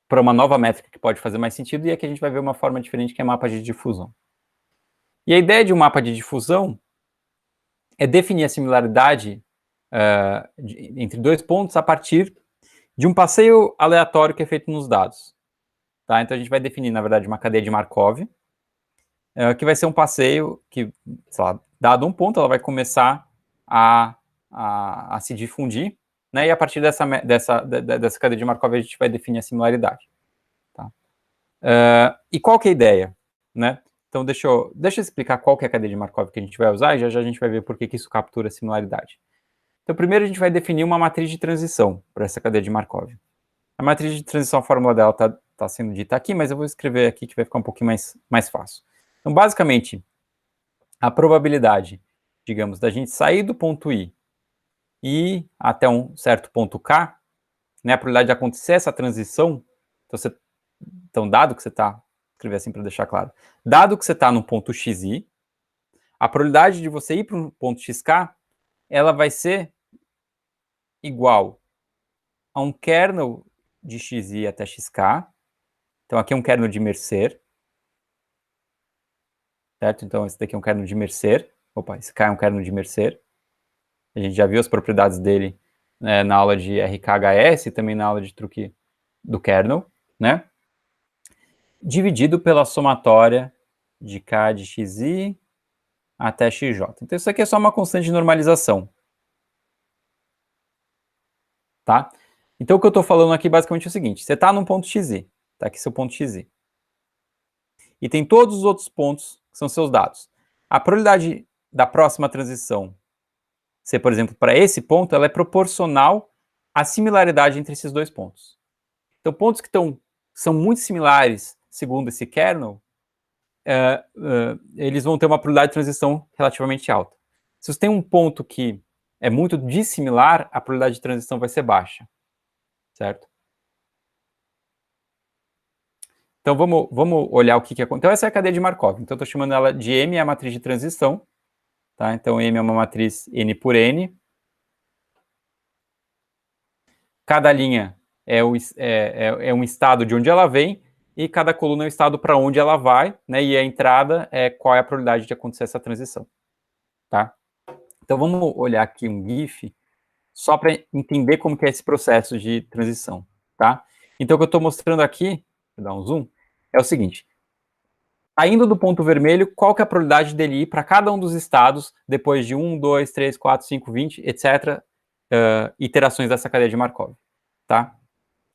para uma nova métrica que pode fazer mais sentido, e aqui a gente vai ver uma forma diferente, que é mapa de difusão. E a ideia de um mapa de difusão é definir a similaridade entre dois pontos a partir de um passeio aleatório que é feito nos dados. Tá? Então a gente vai definir, na verdade, uma cadeia de Markov, que vai ser um passeio que, sei lá, dado um ponto, ela vai começar a se difundir, né? E a partir dessa cadeia de Markov a gente vai definir a similaridade. Tá? E qual que é a ideia? Né? Então deixa eu explicar qual que é a cadeia de Markov que a gente vai usar, e já a gente vai ver por que isso captura a similaridade. Então primeiro a gente vai definir uma matriz de transição para essa cadeia de Markov. A matriz de transição, a fórmula dela está sendo dita aqui, mas eu vou escrever aqui que vai ficar um pouquinho mais fácil. Então, basicamente, a probabilidade, digamos, da gente sair do ponto I e ir até um certo ponto K, né, a probabilidade de acontecer essa transição, então dado que você está, escrever assim para deixar claro, dado que você está no ponto XI, a probabilidade de você ir para um ponto XK, ela vai ser igual a um kernel de XI até XK, então aqui é um kernel de Mercer, certo? Então esse daqui é um kernel de Mercer, esse K é um kernel de Mercer, a gente já viu as propriedades dele, né, na aula de RKHS e também na aula de truque do kernel, né? Dividido pela somatória de K de XI até XJ. Então isso aqui é só uma constante de normalização. Tá? Então o que eu estou falando aqui basicamente é o seguinte, você está num ponto XI, tá aqui seu ponto XI. E tem todos os outros pontos que são seus dados. A probabilidade da próxima transição ser, por exemplo, para esse ponto, ela é proporcional à similaridade entre esses dois pontos. Então, pontos que são muito similares, segundo esse kernel, eles vão ter uma probabilidade de transição relativamente alta. Se você tem um ponto que é muito dissimilar, a probabilidade de transição vai ser baixa, certo? Então, vamos olhar o que acontece. Então, essa é a cadeia de Markov. Então, eu estou chamando ela de M, é a matriz de transição. Tá? Então, M é uma matriz N por N. Cada linha é um estado de onde ela vem, e cada coluna é o estado para onde ela vai, né? E a entrada é qual é a probabilidade de acontecer essa transição. Tá? Então, vamos olhar aqui um GIF, só para entender como que é esse processo de transição. Tá? Então, o que eu estou mostrando aqui, vou dar um zoom, é o seguinte. Saindo do ponto vermelho, qual que é a probabilidade dele ir para cada um dos estados depois de 1, 2, 3, 4, 5, 20, etc., iterações dessa cadeia de Markov, tá?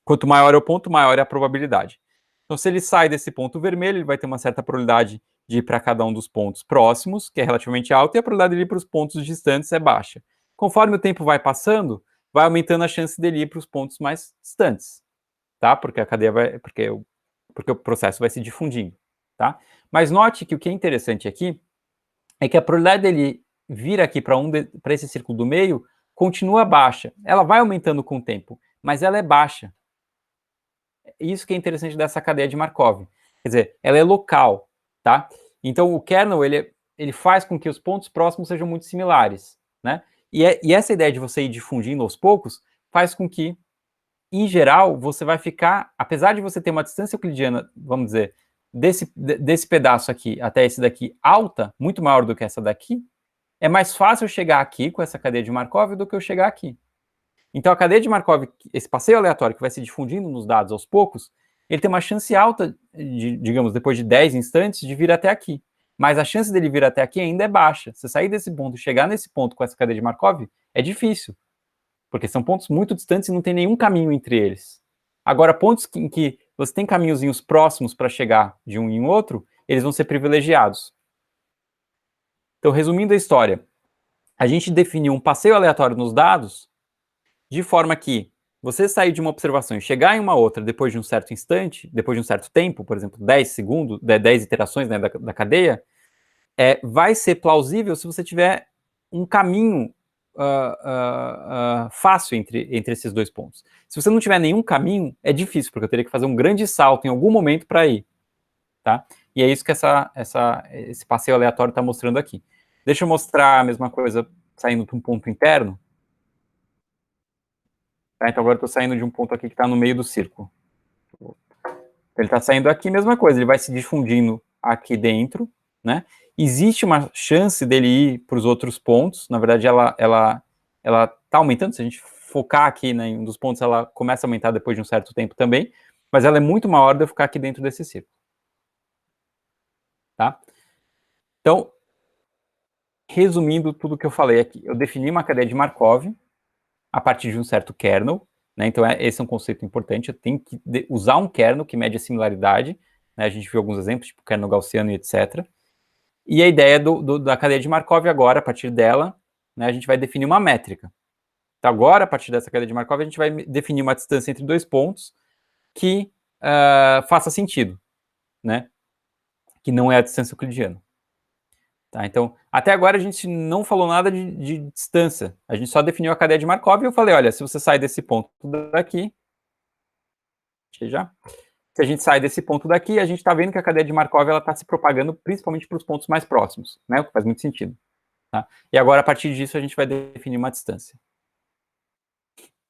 Quanto maior é o ponto, maior é a probabilidade. Então, se ele sai desse ponto vermelho, ele vai ter uma certa probabilidade de ir para cada um dos pontos próximos, que é relativamente alta, e a probabilidade dele ir para os pontos distantes é baixa. Conforme o tempo vai passando, vai aumentando a chance dele ir para os pontos mais distantes, tá? Porque a cadeia vai... Porque o processo vai se difundindo. Tá? Mas note que o que é interessante aqui é que a probabilidade dele vir aqui para esse círculo do meio continua baixa. Ela vai aumentando com o tempo, mas ela é baixa. Isso que é interessante dessa cadeia de Markov. Quer dizer, ela é local, tá? Então o kernel ele faz com que os pontos próximos sejam muito similares, né? E essa ideia de você ir difundindo aos poucos faz com que, em geral, você vai ficar, apesar de você ter uma distância euclidiana, vamos dizer, desse pedaço aqui até esse daqui alta, muito maior do que essa daqui, é mais fácil eu chegar aqui com essa cadeia de Markov do que eu chegar aqui. Então a cadeia de Markov, esse passeio aleatório que vai se difundindo nos dados aos poucos, ele tem uma chance alta, digamos, depois de 10 instantes, de vir até aqui. Mas a chance dele vir até aqui ainda é baixa. Você sair desse ponto e chegar nesse ponto com essa cadeia de Markov é difícil. porque são pontos muito distantes e não tem nenhum caminho entre eles. Agora, pontos em que você tem caminhozinhos próximos para chegar de um em outro, eles vão ser privilegiados. Então, resumindo a história, a gente definiu um passeio aleatório nos dados de forma que você sair de uma observação e chegar em uma outra depois de um certo instante, depois de um certo tempo, por exemplo, 10 segundos, 10 iterações, né, da cadeia, vai ser plausível se você tiver um caminho fácil entre esses dois pontos. Se você não tiver nenhum caminho, é difícil, porque eu teria que fazer um grande salto em algum momento para ir. Tá? E é isso que esse passeio aleatório está mostrando aqui. Deixa eu mostrar a mesma coisa saindo para um ponto interno. Tá? Então agora eu estou saindo de um ponto aqui que está no meio do círculo. Ele está saindo aqui, mesma coisa, ele vai se difundindo aqui dentro, né? Existe uma chance dele ir para os outros pontos, na verdade ela está aumentando, se a gente focar aqui, né, em um dos pontos, ela começa a aumentar depois de um certo tempo também, mas ela é muito maior de eu ficar aqui dentro desse círculo. Tá? Então, resumindo tudo que eu falei aqui, eu defini uma cadeia de Markov a partir de um certo kernel, né? Então esse é um conceito importante, eu tenho que usar um kernel que mede a similaridade, né? A gente viu alguns exemplos, tipo kernel gaussiano e etc. E a ideia da cadeia de Markov agora, a partir dela, né, a gente vai definir uma métrica. Então agora, a partir dessa cadeia de Markov, a gente vai definir uma distância entre dois pontos que faça sentido, né? Que não é a distância euclidiana. Tá, então, até agora a gente não falou nada de distância. A gente só definiu a cadeia de Markov e eu falei, olha, se você sai desse ponto daqui, se a gente sai desse ponto daqui, a gente está vendo que a cadeia de Markov está se propagando principalmente para os pontos mais próximos, né? O que faz muito sentido. Tá? E agora, a partir disso, a gente vai definir uma distância.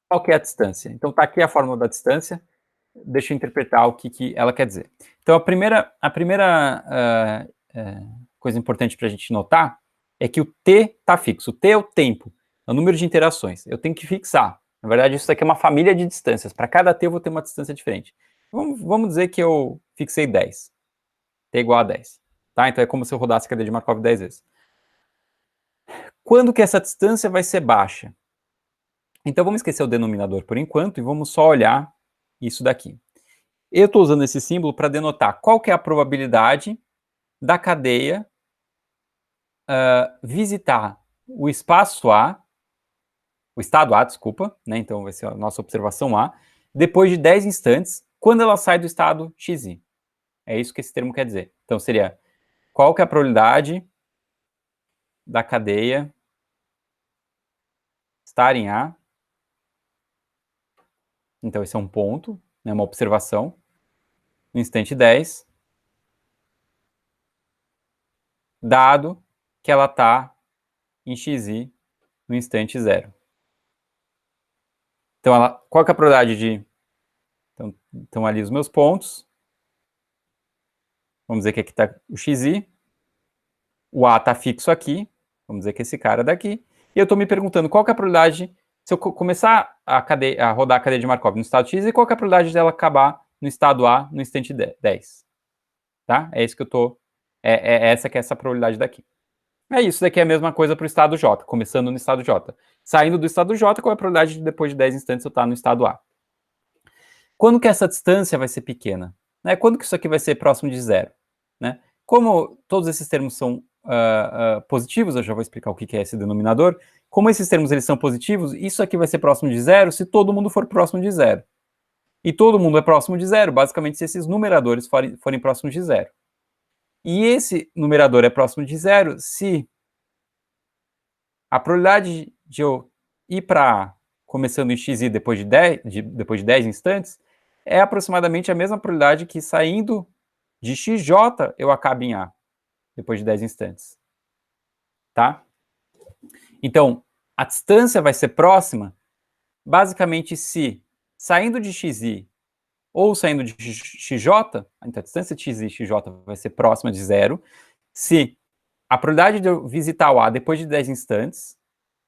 Qual que é a distância? Então, está aqui a fórmula da distância. Deixa eu interpretar o que ela quer dizer. Então, a primeira coisa importante para a gente notar é que o t está fixo. O t é o tempo, é o número de interações. Eu tenho que fixar. Na verdade, isso aqui é uma família de distâncias. Para cada t eu vou ter uma distância diferente. Vamos dizer que eu fixei 10. T igual a 10. Tá? Então é como se eu rodasse a cadeia de Markov 10 vezes. Quando que essa distância vai ser baixa? Então vamos esquecer o denominador por enquanto e vamos só olhar isso daqui. Eu estou usando esse símbolo para denotar qual que é a probabilidade da cadeia visitar o espaço A, o estado A, desculpa, né? Então vai ser a nossa observação A, depois de 10 instantes, quando ela sai do estado XI. É isso que esse termo quer dizer. Então seria, qual que é a probabilidade da cadeia estar em A? Então esse é um ponto, né, uma observação, no instante 10, dado que ela está em XI no instante 0. Então, qual que é a probabilidade de... Então, ali os meus pontos. Vamos dizer que aqui está o XI. O A está fixo aqui. Vamos dizer que esse cara daqui. E eu estou me perguntando qual que é a probabilidade, se eu começar a rodar a cadeia de Markov no estado X, e qual que é a probabilidade dela acabar no estado A no instante 10. Tá? É isso que eu estou... essa que é essa probabilidade daqui. É isso, daqui é a mesma coisa para o estado J, começando no estado J. Saindo do estado J, qual é a probabilidade de depois de 10 instantes eu estar no estado A? Quando que essa distância vai ser pequena? Né? Quando que isso aqui vai ser próximo de zero? Né? Como todos esses termos são positivos, eu já vou explicar o que é esse denominador. Como esses termos eles são positivos, isso aqui vai ser próximo de zero se todo mundo for próximo de zero. E todo mundo é próximo de zero, basicamente, se esses numeradores forem próximos de zero. E esse numerador é próximo de zero se a probabilidade de eu ir para A começando em XI depois de 10 instantes é aproximadamente a mesma probabilidade que saindo de XJ eu acabe em A depois de 10 instantes. Tá? Então, a distância vai ser próxima basicamente se saindo de XI ou saindo de XJ, então a distância de XI e XJ vai ser próxima de zero, se a probabilidade de eu visitar o A depois de 10 instantes,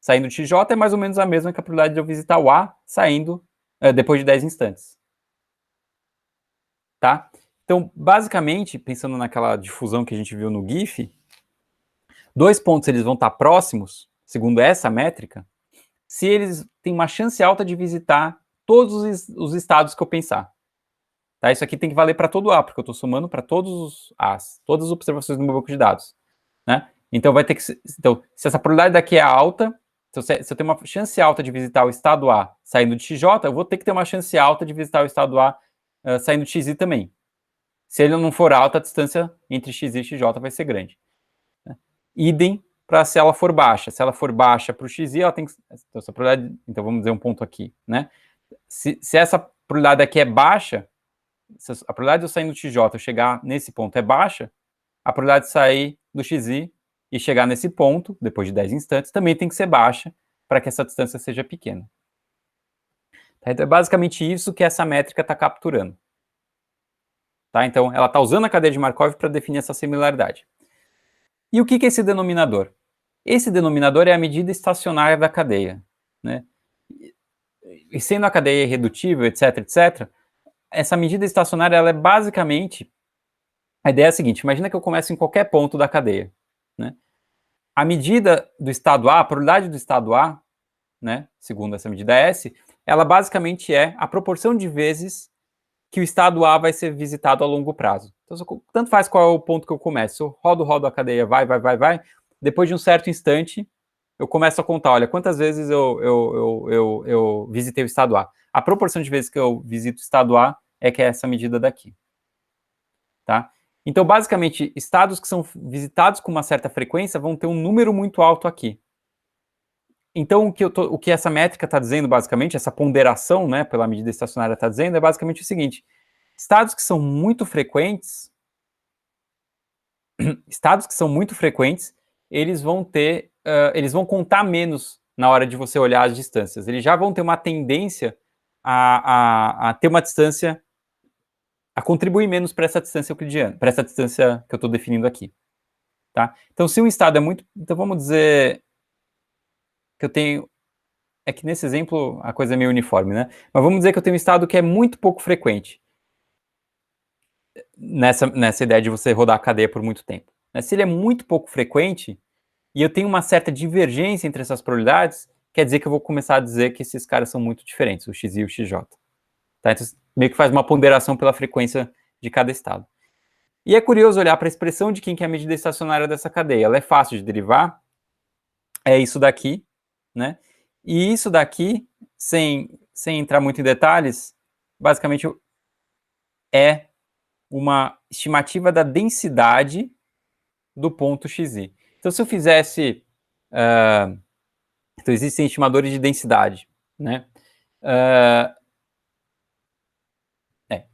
saindo de XJ, é mais ou menos a mesma que a probabilidade de eu visitar o A saindo depois de 10 instantes. Tá? Então, basicamente, pensando naquela difusão que a gente viu no GIF, dois pontos eles vão estar próximos, segundo essa métrica, se eles têm uma chance alta de visitar todos os estados que eu pensar. Tá? Isso aqui tem que valer para todo A, porque eu estou somando para todos os A's, todas as observações no meu banco de dados. Né? Então, vai ter que então, se essa probabilidade daqui é alta, se eu tenho uma chance alta de visitar o estado A saindo de XJ, eu vou ter que ter uma chance alta de visitar o estado A saindo de XI também. Se ele não for alta, a distância entre XI e XJ vai ser grande. Né? Idem para se ela for baixa. Se ela for baixa para o XI, ela tem que... Então, essa probabilidade, então, vamos dizer um ponto aqui. Né? Se essa probabilidade aqui é baixa, se a probabilidade de eu sair no XJ eu chegar nesse ponto é baixa, a probabilidade de sair do XI e chegar nesse ponto, depois de 10 instantes, também tem que ser baixa para que essa distância seja pequena. Então, é basicamente isso que essa métrica está capturando. Tá? Então, ela está usando a cadeia de Markov para definir essa similaridade. E o que é esse denominador? Esse denominador é a medida estacionária da cadeia. Né? E sendo a cadeia irredutível, etc., etc., essa medida estacionária ela é basicamente... A ideia é a seguinte, imagina que eu começo em qualquer ponto da cadeia. Né? A medida do estado A, a probabilidade do estado A, né, segundo essa medida S, ela basicamente é a proporção de vezes que o estado A vai ser visitado a longo prazo. Então, tanto faz qual é o ponto que eu começo. Eu rodo a cadeia, vai. Depois de um certo instante, eu começo a contar, olha, quantas vezes eu visitei o estado A. A proporção de vezes que eu visito o estado A é que é essa medida daqui. Tá? Então, basicamente, estados que são visitados com uma certa frequência vão ter um número muito alto aqui. Então, o que essa métrica está dizendo, basicamente, essa ponderação, né, pela medida estacionária está dizendo, é basicamente o seguinte: estados que são muito frequentes, eles vão ter, eles vão contar menos na hora de você olhar as distâncias. Eles já vão ter uma tendência a ter uma distância, a contribuir menos para essa distância euclidiana, para essa distância que eu estou definindo aqui. Tá? Então, se um estado é muito... Então, vamos dizer que eu tenho... É que nesse exemplo a coisa é meio uniforme, né? Mas vamos dizer que eu tenho um estado que é muito pouco frequente. Nessa ideia de você rodar a cadeia por muito tempo. Se ele é muito pouco frequente, e eu tenho uma certa divergência entre essas probabilidades, quer dizer que eu vou começar a dizer que esses caras são muito diferentes, o XI e o XJ. Tá? Então, meio que faz uma ponderação pela frequência de cada estado. E é curioso olhar para a expressão de quem que é a medida estacionária dessa cadeia. Ela é fácil de derivar, é isso daqui, né? E isso daqui, sem entrar muito em detalhes, basicamente é uma estimativa da densidade do ponto XI. Então, se eu fizesse... então, existem estimadores de densidade, né?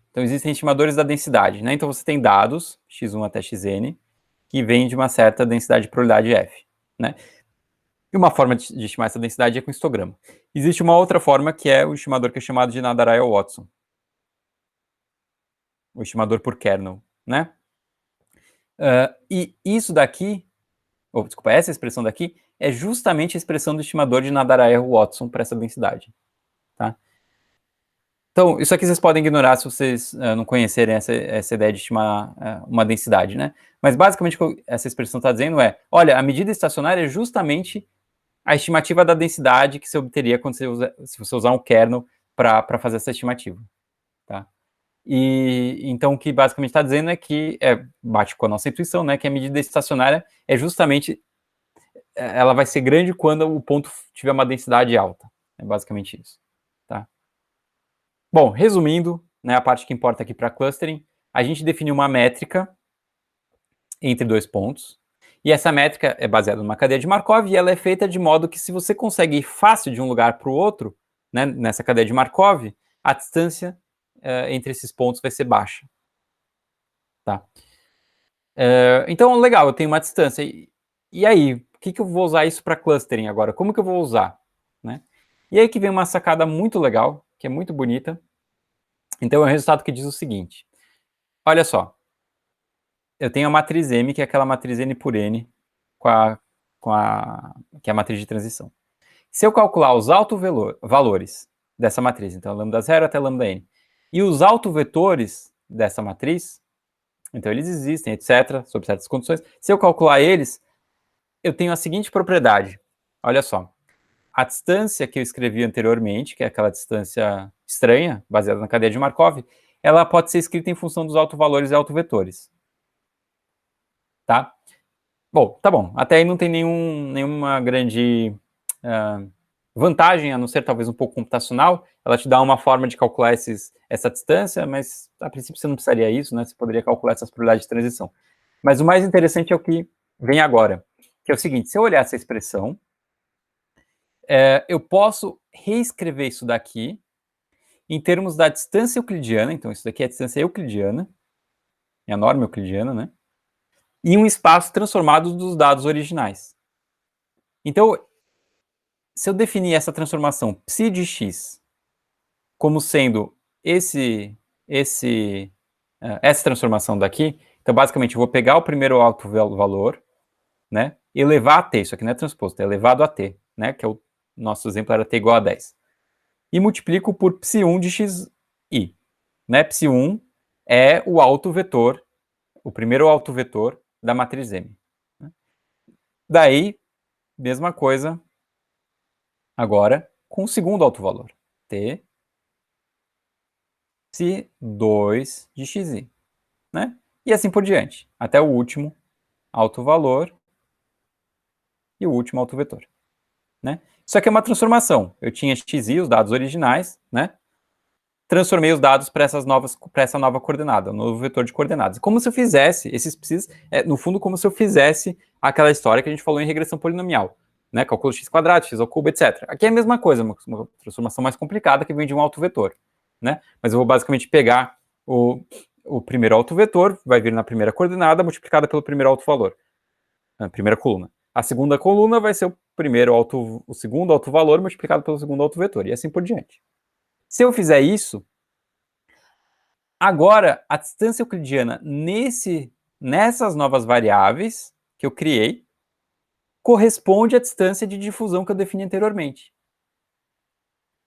Então, existem estimadores da densidade, né? Então, você tem dados, x1 até xn, que vêm de uma certa densidade de probabilidade f, né? E uma forma de estimar essa densidade é com histograma. Existe uma outra forma, que é o estimador que é chamado de Nadaraya-Watson. O estimador por kernel, né? E isso daqui, desculpa, essa expressão daqui, é justamente a expressão do estimador de Nadaraya-Watson para essa densidade. Tá? Então, isso aqui vocês podem ignorar se vocês não conhecerem essa ideia de estimar uma densidade, né? Mas basicamente o que essa expressão está dizendo é, olha, a medida estacionária é justamente a estimativa da densidade que você obteria quando se você usar um kernel para fazer essa estimativa. Tá? E então o que basicamente está dizendo é que, bate com a nossa intuição, né? Que a medida estacionária é justamente, ela vai ser grande quando o ponto tiver uma densidade alta. É basicamente isso. Tá? Bom, resumindo, né, a parte que importa aqui para clustering, a gente definiu uma métrica entre dois pontos, e essa métrica é baseada numa cadeia de Markov, e ela é feita de modo que se você consegue ir fácil de um lugar para o outro, né, nessa cadeia de Markov, a distância entre esses pontos vai ser baixa. Tá? Então, legal, eu tenho uma distância. E aí, o que eu vou usar isso para clustering agora? Como que eu vou usar? Né? E aí que vem uma sacada muito legal, que é muito bonita. Então, é um resultado que diz o seguinte. Olha só. Eu tenho a matriz M, que é aquela matriz N por N, que é a matriz de transição. Se eu calcular os autovalores dessa matriz, então lambda 0 até lambda n, e os autovetores dessa matriz, então eles existem, etc., sob certas condições, se eu calcular eles, eu tenho a seguinte propriedade. Olha só. a distância que eu escrevi anteriormente, que é aquela distância estranha, baseada na cadeia de Markov, ela pode ser escrita em função dos autovalores e autovetores. Tá? Bom, tá bom. Até aí não tem nenhuma grande vantagem, a não ser talvez um pouco computacional. Ela te dá uma forma de calcular essa distância, mas a princípio você não precisaria isso, né? Você poderia calcular essas probabilidades de transição. Mas o mais interessante é o que vem agora, que é o seguinte: se eu olhar essa expressão, eu posso reescrever isso daqui em termos da distância euclidiana. Então isso daqui é a distância euclidiana, é a norma euclidiana, né? E um espaço transformado dos dados originais. Então, se eu definir essa transformação psi de x como sendo essa transformação daqui, então basicamente eu vou pegar o primeiro alto valor, né, elevar a t, isso aqui não é transposto, é elevado a t, né, que é o nosso exemplo era t igual a 10, e multiplico por psi1 de xi, né, psi1 é o autovetor, o primeiro autovetor da matriz M. Daí, mesma coisa agora com o segundo autovalor, t psi 2 de xi, né? E assim por diante, até o último autovalor e o último autovetor, né? Isso aqui é uma transformação. Eu tinha xi, os dados originais, né? Transformei os dados para essa nova coordenada, um novo vetor de coordenadas. Como se eu fizesse esses psis, no fundo, como se eu fizesse aquela história que a gente falou em regressão polinomial, né? Calculo x quadrado, x ao cubo, etc. Aqui é a mesma coisa, uma transformação mais complicada que vem de um autovetor, né? Mas eu vou basicamente pegar o primeiro autovetor, vai vir na primeira coordenada, multiplicada pelo primeiro autovalor, na primeira coluna. A segunda coluna vai ser o segundo autovalor multiplicado pelo segundo autovetor, e assim por diante. Se eu fizer isso, agora a distância euclidiana nessas novas variáveis que eu criei corresponde à distância de difusão que eu defini anteriormente.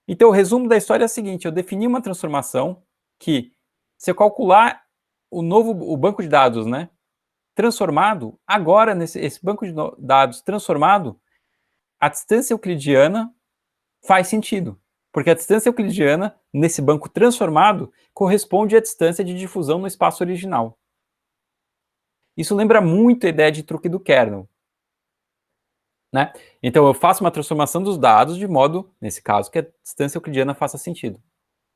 Então, o resumo da história é o seguinte: eu defini uma transformação que, se eu calcular o banco de dados, né, transformado, agora esse banco de dados transformado, a distância euclidiana faz sentido, porque a distância euclidiana nesse banco transformado corresponde à distância de difusão no espaço original. Isso lembra muito a ideia de truque do kernel, né? Então eu faço uma transformação dos dados de modo, nesse caso, que a distância euclidiana faça sentido.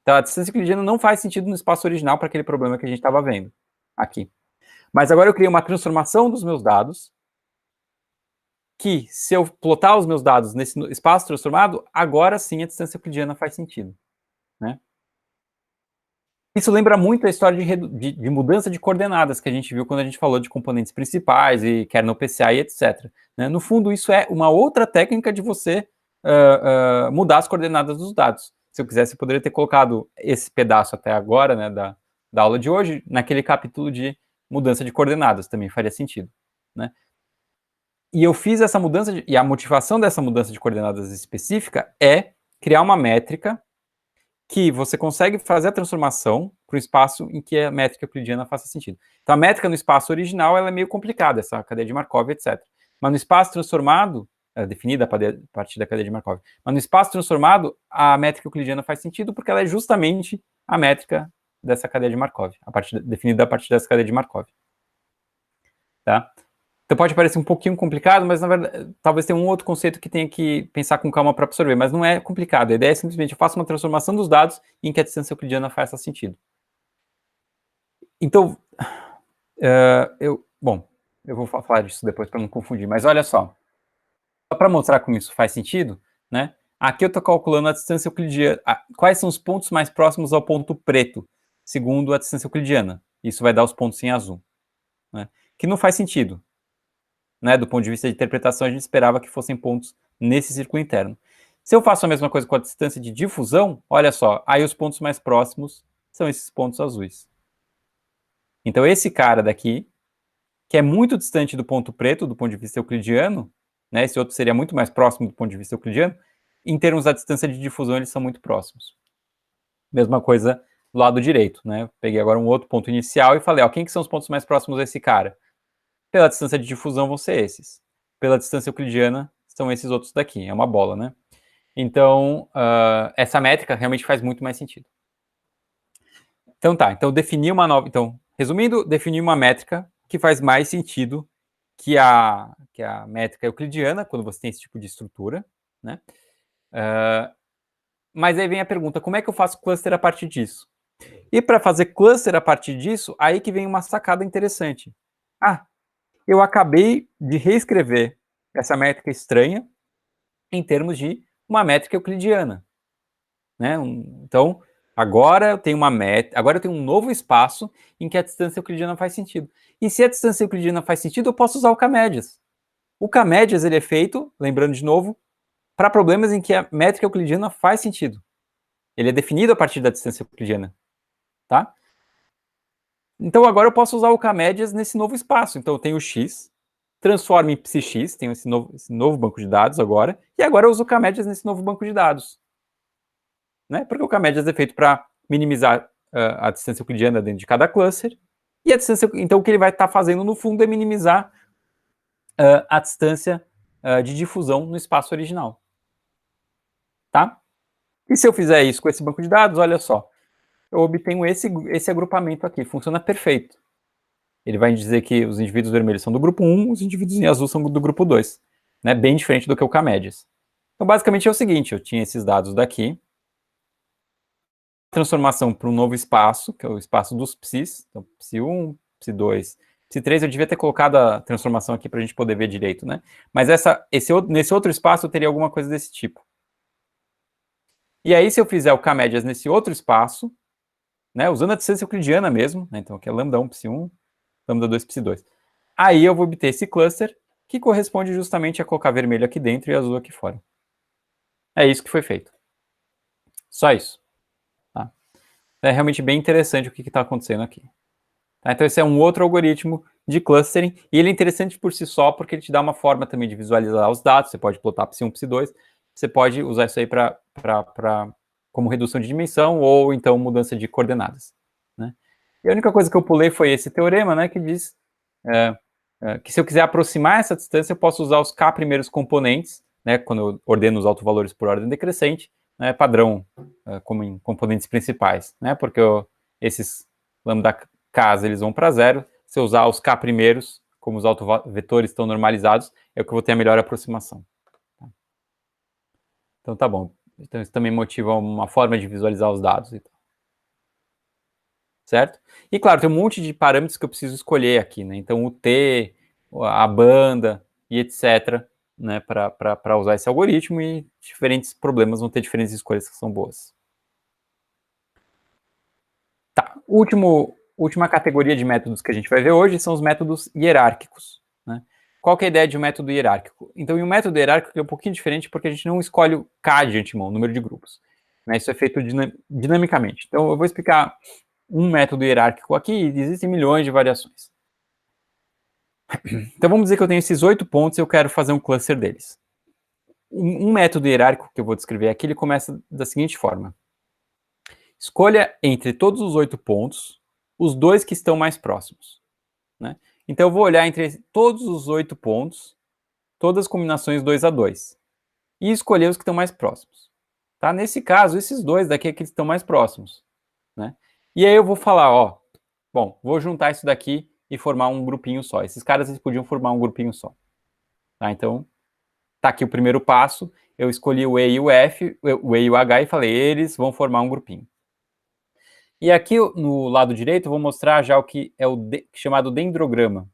Então a distância euclidiana não faz sentido no espaço original para aquele problema que a gente estava vendo aqui. Mas agora eu criei uma transformação dos meus dados que, se eu plotar os meus dados nesse espaço transformado, agora sim a distância euclidiana faz sentido, né? Isso lembra muito a história de mudança de coordenadas que a gente viu quando a gente falou de componentes principais e kernel PCA e etc. Né? No fundo, isso é uma outra técnica de você mudar as coordenadas dos dados. Se eu quisesse, eu poderia ter colocado esse pedaço até agora, né, da aula de hoje, naquele capítulo de mudança de coordenadas, também faria sentido, né? E eu fiz essa mudança, e a motivação dessa mudança de coordenadas específica é criar uma métrica que você consegue fazer a transformação para o espaço em que a métrica euclidiana faça sentido. Então, a métrica no espaço original ela é meio complicada, essa cadeia de Markov, etc. Mas no espaço transformado, definida a partir da cadeia de Markov, mas no espaço transformado, a métrica euclidiana faz sentido porque ela é justamente a métrica dessa cadeia de Markov, definida a partir dessa cadeia de Markov. Tá? Então pode parecer um pouquinho complicado, mas na verdade talvez tenha um outro conceito que tenha que pensar com calma para absorver, mas não é complicado. A ideia é simplesmente eu faço uma transformação dos dados em que a distância euclidiana faça sentido. Então, eu vou falar disso depois para não confundir, mas olha só para mostrar como isso faz sentido, né? Aqui eu estou calculando a distância euclidiana, quais são os pontos mais próximos ao ponto preto, segundo a distância euclidiana. Isso vai dar os pontos em azul, né? Que não faz sentido. Né, do ponto de vista de interpretação, a gente esperava que fossem pontos nesse círculo interno. Se eu faço a mesma coisa com a distância de difusão, olha só, aí os pontos mais próximos são esses pontos azuis. Então esse cara daqui, que é muito distante do ponto preto, do ponto de vista euclidiano, né, esse outro seria muito mais próximo do ponto de vista euclidiano, em termos da distância de difusão, eles são muito próximos. Mesma coisa do lado direito, né? Peguei agora um outro ponto inicial e falei, ó, quem que são os pontos mais próximos desse cara? Pela distância de difusão vão ser esses. Pela distância euclidiana, são esses outros daqui. É uma bola, né? Então, essa métrica realmente faz muito mais sentido. Então tá, então definir uma nova... Então, resumindo, definir uma métrica que faz mais sentido que a métrica euclidiana, quando você tem esse tipo de estrutura, né? Mas aí vem a pergunta, como é que eu faço cluster a partir disso? E para fazer cluster a partir disso, aí que vem uma sacada interessante. Ah, eu acabei de reescrever essa métrica estranha em termos de uma métrica euclidiana, né? Então, agora eu tenho uma métrica, agora eu tenho um novo espaço em que a distância euclidiana faz sentido. E se a distância euclidiana faz sentido, eu posso usar o K-médias. O K-médias ele é feito, lembrando de novo, para problemas em que a métrica euclidiana faz sentido. Ele é definido a partir da distância euclidiana, tá? Então agora eu posso usar o K-médias nesse novo espaço. Então eu tenho o X, transformo em psi-x, tenho esse novo banco de dados agora, e agora eu uso o K-médias nesse novo banco de dados. Né? Porque o K-médias é feito para minimizar a distância euclidiana dentro de cada cluster, e a distância, então o que ele vai estar fazendo no fundo é minimizar a distância de difusão no espaço original. Tá? E se eu fizer isso com esse banco de dados, olha só, eu obtenho esse agrupamento aqui, funciona perfeito. Ele vai dizer que os indivíduos vermelhos são do grupo 1, os indivíduos em azul são do grupo 2, né? Bem diferente do que o K-médias. Então, basicamente é o seguinte, eu tinha esses dados daqui, transformação para um novo espaço, que é o espaço dos psis, então psi1, psi2, psi3, eu devia ter colocado a transformação aqui para a gente poder ver direito, né? Mas nesse outro espaço eu teria alguma coisa desse tipo. E aí, se eu fizer o K-médias nesse outro espaço, né, usando a distância euclidiana mesmo, né, então aqui é lambda 1, psi1, lambda 2, psi2. Aí eu vou obter esse cluster, que corresponde justamente a colocar vermelho aqui dentro e azul aqui fora. É isso que foi feito. Só isso. Tá? É realmente bem interessante o que está acontecendo aqui. Tá? Então esse é um outro algoritmo de clustering, e ele é interessante por si só, porque ele te dá uma forma também de visualizar os dados, você pode plotar psi1, psi2, você pode usar isso aí como redução de dimensão, ou então mudança de coordenadas. Né? E a única coisa que eu pulei foi esse teorema, né, que diz que se eu quiser aproximar essa distância, eu posso usar os K primeiros componentes, né, quando eu ordeno os autovalores por ordem decrescente, né, padrão, como em componentes principais, né, porque esses lambda Ks eles vão para zero, se eu usar os K primeiros, como os autovetores estão normalizados, é o que eu vou ter a melhor aproximação. Então tá bom. Então isso também motiva uma forma de visualizar os dados. Certo? E claro, tem um monte de parâmetros que eu preciso escolher aqui, né? Então o T, a banda e etc, né, para usar esse algoritmo, e diferentes problemas vão ter diferentes escolhas que são boas. Tá, última categoria de métodos que a gente vai ver hoje são os métodos hierárquicos. Né? Qual que é a ideia de um método hierárquico? Então, em um método hierárquico é um pouquinho diferente porque a gente não escolhe o K de antemão, o número de grupos. Né? Isso é feito dinamicamente. Então, eu vou explicar um método hierárquico aqui, e existem milhões de variações. Então vamos dizer que eu tenho esses 8 pontos e eu quero fazer um cluster deles. Um método hierárquico que eu vou descrever aqui, ele começa da seguinte forma. Escolha entre todos os 8 pontos, os 2 que estão mais próximos. Né? Então eu vou olhar entre todos os 8 pontos, todas as combinações 2 a 2, e escolher os que estão mais próximos. Tá? Nesse caso, esses 2 daqui é que estão mais próximos. Né? E aí eu vou falar, ó, bom, vou juntar isso daqui e formar um grupinho só. Esses caras eles podiam formar um grupinho só. Tá? Então, tá aqui o primeiro passo. Eu escolhi o E e o F, o E e o H, e falei, eles vão formar um grupinho. E aqui no lado direito eu vou mostrar já o que é o chamado dendrograma.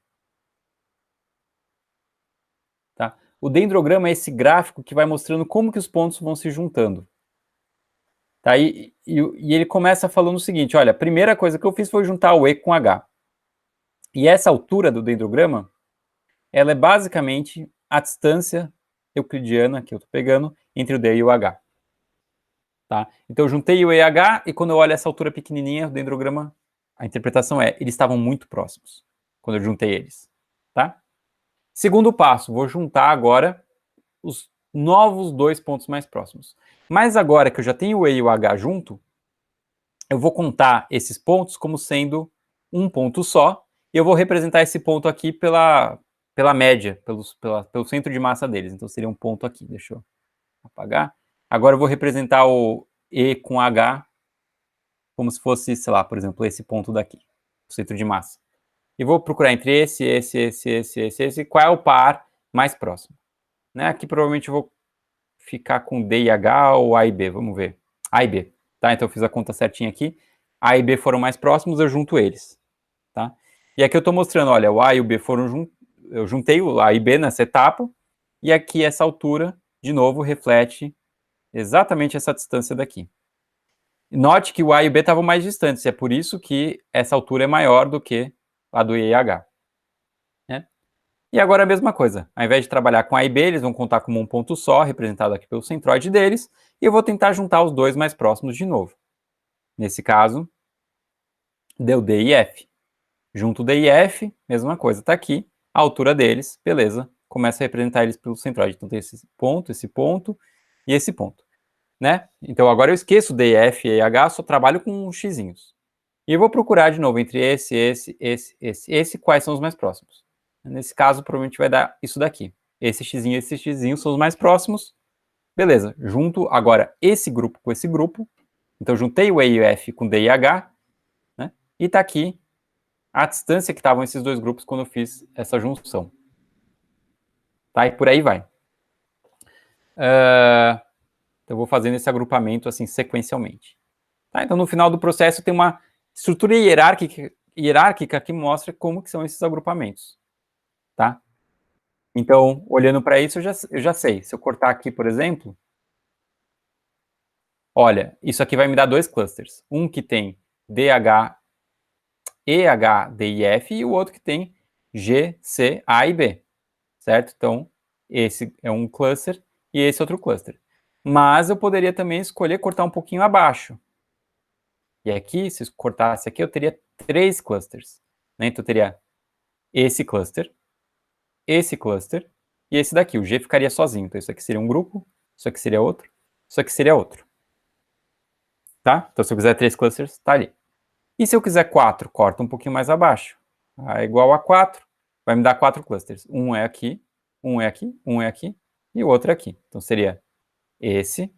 Tá? O dendrograma é esse gráfico que vai mostrando como que os pontos vão se juntando. Tá? E ele começa falando o seguinte, olha, a primeira coisa que eu fiz foi juntar o E com H. E essa altura do dendrograma, ela é basicamente a distância euclidiana que eu estou pegando entre o D e o H. Tá? Então eu juntei o E e H, e quando eu olho essa altura pequenininha, o dendrograma, a interpretação é, eles estavam muito próximos, quando eu juntei eles. Tá? Segundo passo, vou juntar agora os novos 2 pontos mais próximos. Mas agora que eu já tenho o E e o H junto, eu vou contar esses pontos como sendo um ponto só, e eu vou representar esse ponto aqui pela média, pelo centro de massa deles. Então seria um ponto aqui, deixa eu apagar. Agora eu vou representar o E com H como se fosse, sei lá, por exemplo, esse ponto daqui, o centro de massa. E vou procurar entre esse, qual é o par mais próximo. Né? Aqui provavelmente eu vou ficar com D e H ou A e B, vamos ver. A e B, tá? Então eu fiz a conta certinha aqui. A e B foram mais próximos, eu junto eles, tá? E aqui eu estou mostrando, olha, o A e o B foram eu juntei o A e B nessa etapa, e aqui essa altura, de novo, reflete exatamente essa distância daqui. Note que o A e o B estavam mais distantes, é por isso que essa altura é maior do que a do E e H. Né? E agora a mesma coisa, ao invés de trabalhar com A e B, eles vão contar como um ponto só, representado aqui pelo centroide deles, e eu vou tentar juntar os dois mais próximos de novo. Nesse caso, deu D e F. Junto D e F, mesma coisa, está aqui, a altura deles, beleza, começa a representar eles pelo centroide. Então tem esse ponto e esse ponto. Né? Então agora eu esqueço D, F e H, só trabalho com xizinhos. E eu vou procurar de novo entre esse, quais são os mais próximos. Nesse caso, provavelmente vai dar isso daqui. Esse xizinho são os mais próximos. Beleza, junto agora esse grupo com esse grupo. Então juntei o E e o F com D e H, né? E tá aqui a distância que estavam esses dois grupos quando eu fiz essa junção. Tá? E por aí vai. Então eu vou fazendo esse agrupamento assim sequencialmente. Tá? Então no final do processo tem uma estrutura hierárquica que mostra como que são esses agrupamentos. Tá? Então, olhando para isso, eu já sei. Se eu cortar aqui, por exemplo, olha, isso aqui vai me dar dois clusters. Um que tem DH, EH, D e F, e o outro que tem G, C, A e B. Certo? Então, esse é um cluster e esse é outro cluster. Mas eu poderia também escolher cortar um pouquinho abaixo. E aqui, se eu cortasse aqui, eu teria 3 clusters. Né? Então, eu teria esse cluster e esse daqui. O G ficaria sozinho. Então, isso aqui seria um grupo, isso aqui seria outro, isso aqui seria outro. Tá? Então, se eu quiser 3 clusters, tá ali. E se eu quiser 4, corta um pouquinho mais abaixo. A igual a 4, vai me dar 4 clusters. Um é aqui, um é aqui, um é aqui, e o outro é aqui. Então, seria esse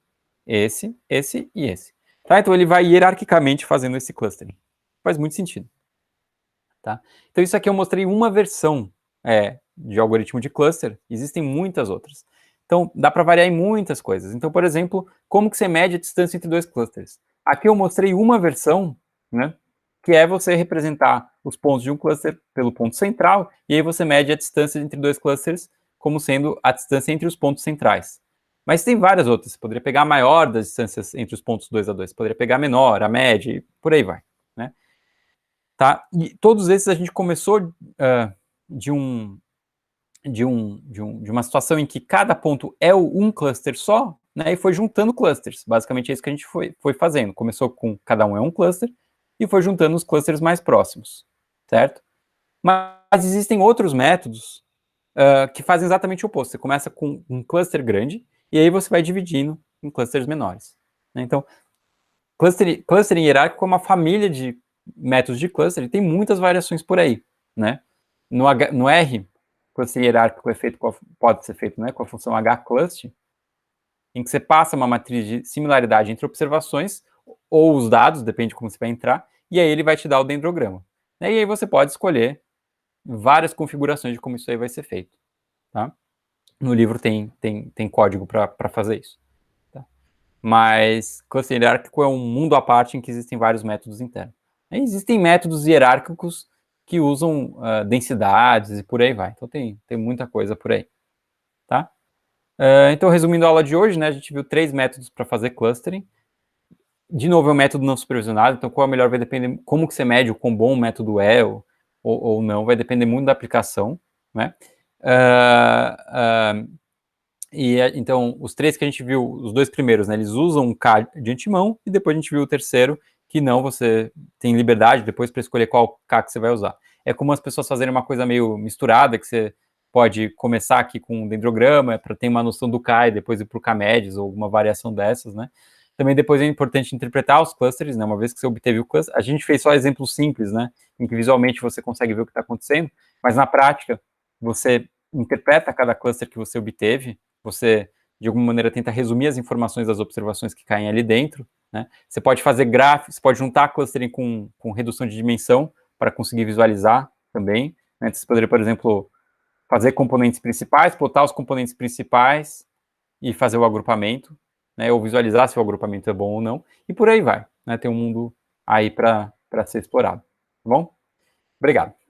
e esse. Tá? Então, ele vai hierarquicamente fazendo esse clustering. Faz muito sentido. Tá? Então, isso aqui eu mostrei uma versão de algoritmo de cluster, existem muitas outras. Então, dá para variar em muitas coisas. Então, por exemplo, como que você mede a distância entre dois clusters? Aqui eu mostrei uma versão, né, que é você representar os pontos de um cluster pelo ponto central, e aí você mede a distância entre dois clusters como sendo a distância entre os pontos centrais. Mas tem várias outras. Você poderia pegar a maior das distâncias entre os pontos 2 a 2, poderia pegar a menor, a média, e por aí vai. Né? Tá? E todos esses a gente começou de uma situação em que cada ponto é um cluster só, né, e foi juntando clusters. Basicamente é isso que a gente foi fazendo. Começou com cada um é um cluster e foi juntando os clusters mais próximos, certo? Mas existem outros métodos que fazem exatamente o oposto. Você começa com um cluster grande e aí você vai dividindo em clusters menores. Né? Então, clustering hierárquico é uma família de métodos de clustering, tem muitas variações por aí, né? No R, clustering hierárquico pode ser feito, né, com a função hclust, em que você passa uma matriz de similaridade entre observações ou os dados, depende de como você vai entrar, e aí ele vai te dar o dendrograma. E aí você pode escolher várias configurações de como isso aí vai ser feito. Tá? No livro tem código para fazer isso. Tá? Mas cluster hierárquico é um mundo à parte em que existem vários métodos internos. E existem métodos hierárquicos que usam densidades e por aí vai. Então tem muita coisa por aí. Tá? Então, resumindo a aula de hoje, né, a gente viu 3 métodos para fazer clustering. De novo, é um método não supervisionado, então qual é o melhor vai depender como que você mede o quão bom o método é ou não, vai depender muito da aplicação. Né? Então, os 3 que a gente viu, os 2 primeiros, né, eles usam um K de antemão, e depois a gente viu o terceiro, que não, você tem liberdade depois para escolher qual K que você vai usar. É como as pessoas fazerem uma coisa meio misturada, que você pode começar aqui com um dendrograma, para ter uma noção do K e depois ir para o K-MEDIS, ou alguma variação dessas, né? Também depois é importante interpretar os clusters, né? Uma vez que você obteve o cluster, a gente fez só exemplos simples, né? Em que visualmente você consegue ver o que está acontecendo, mas na prática, você interpreta cada cluster que você obteve, você de alguma maneira tenta resumir as informações das observações que caem ali dentro, né? Você pode fazer gráficos, você pode juntar clustering com redução de dimensão para conseguir visualizar também, né? Você poderia, por exemplo, fazer componentes principais, plotar os componentes principais e fazer o agrupamento, né? Ou visualizar se o agrupamento é bom ou não, e por aí vai, né? Tem um mundo aí para ser explorado, tá bom? Obrigado.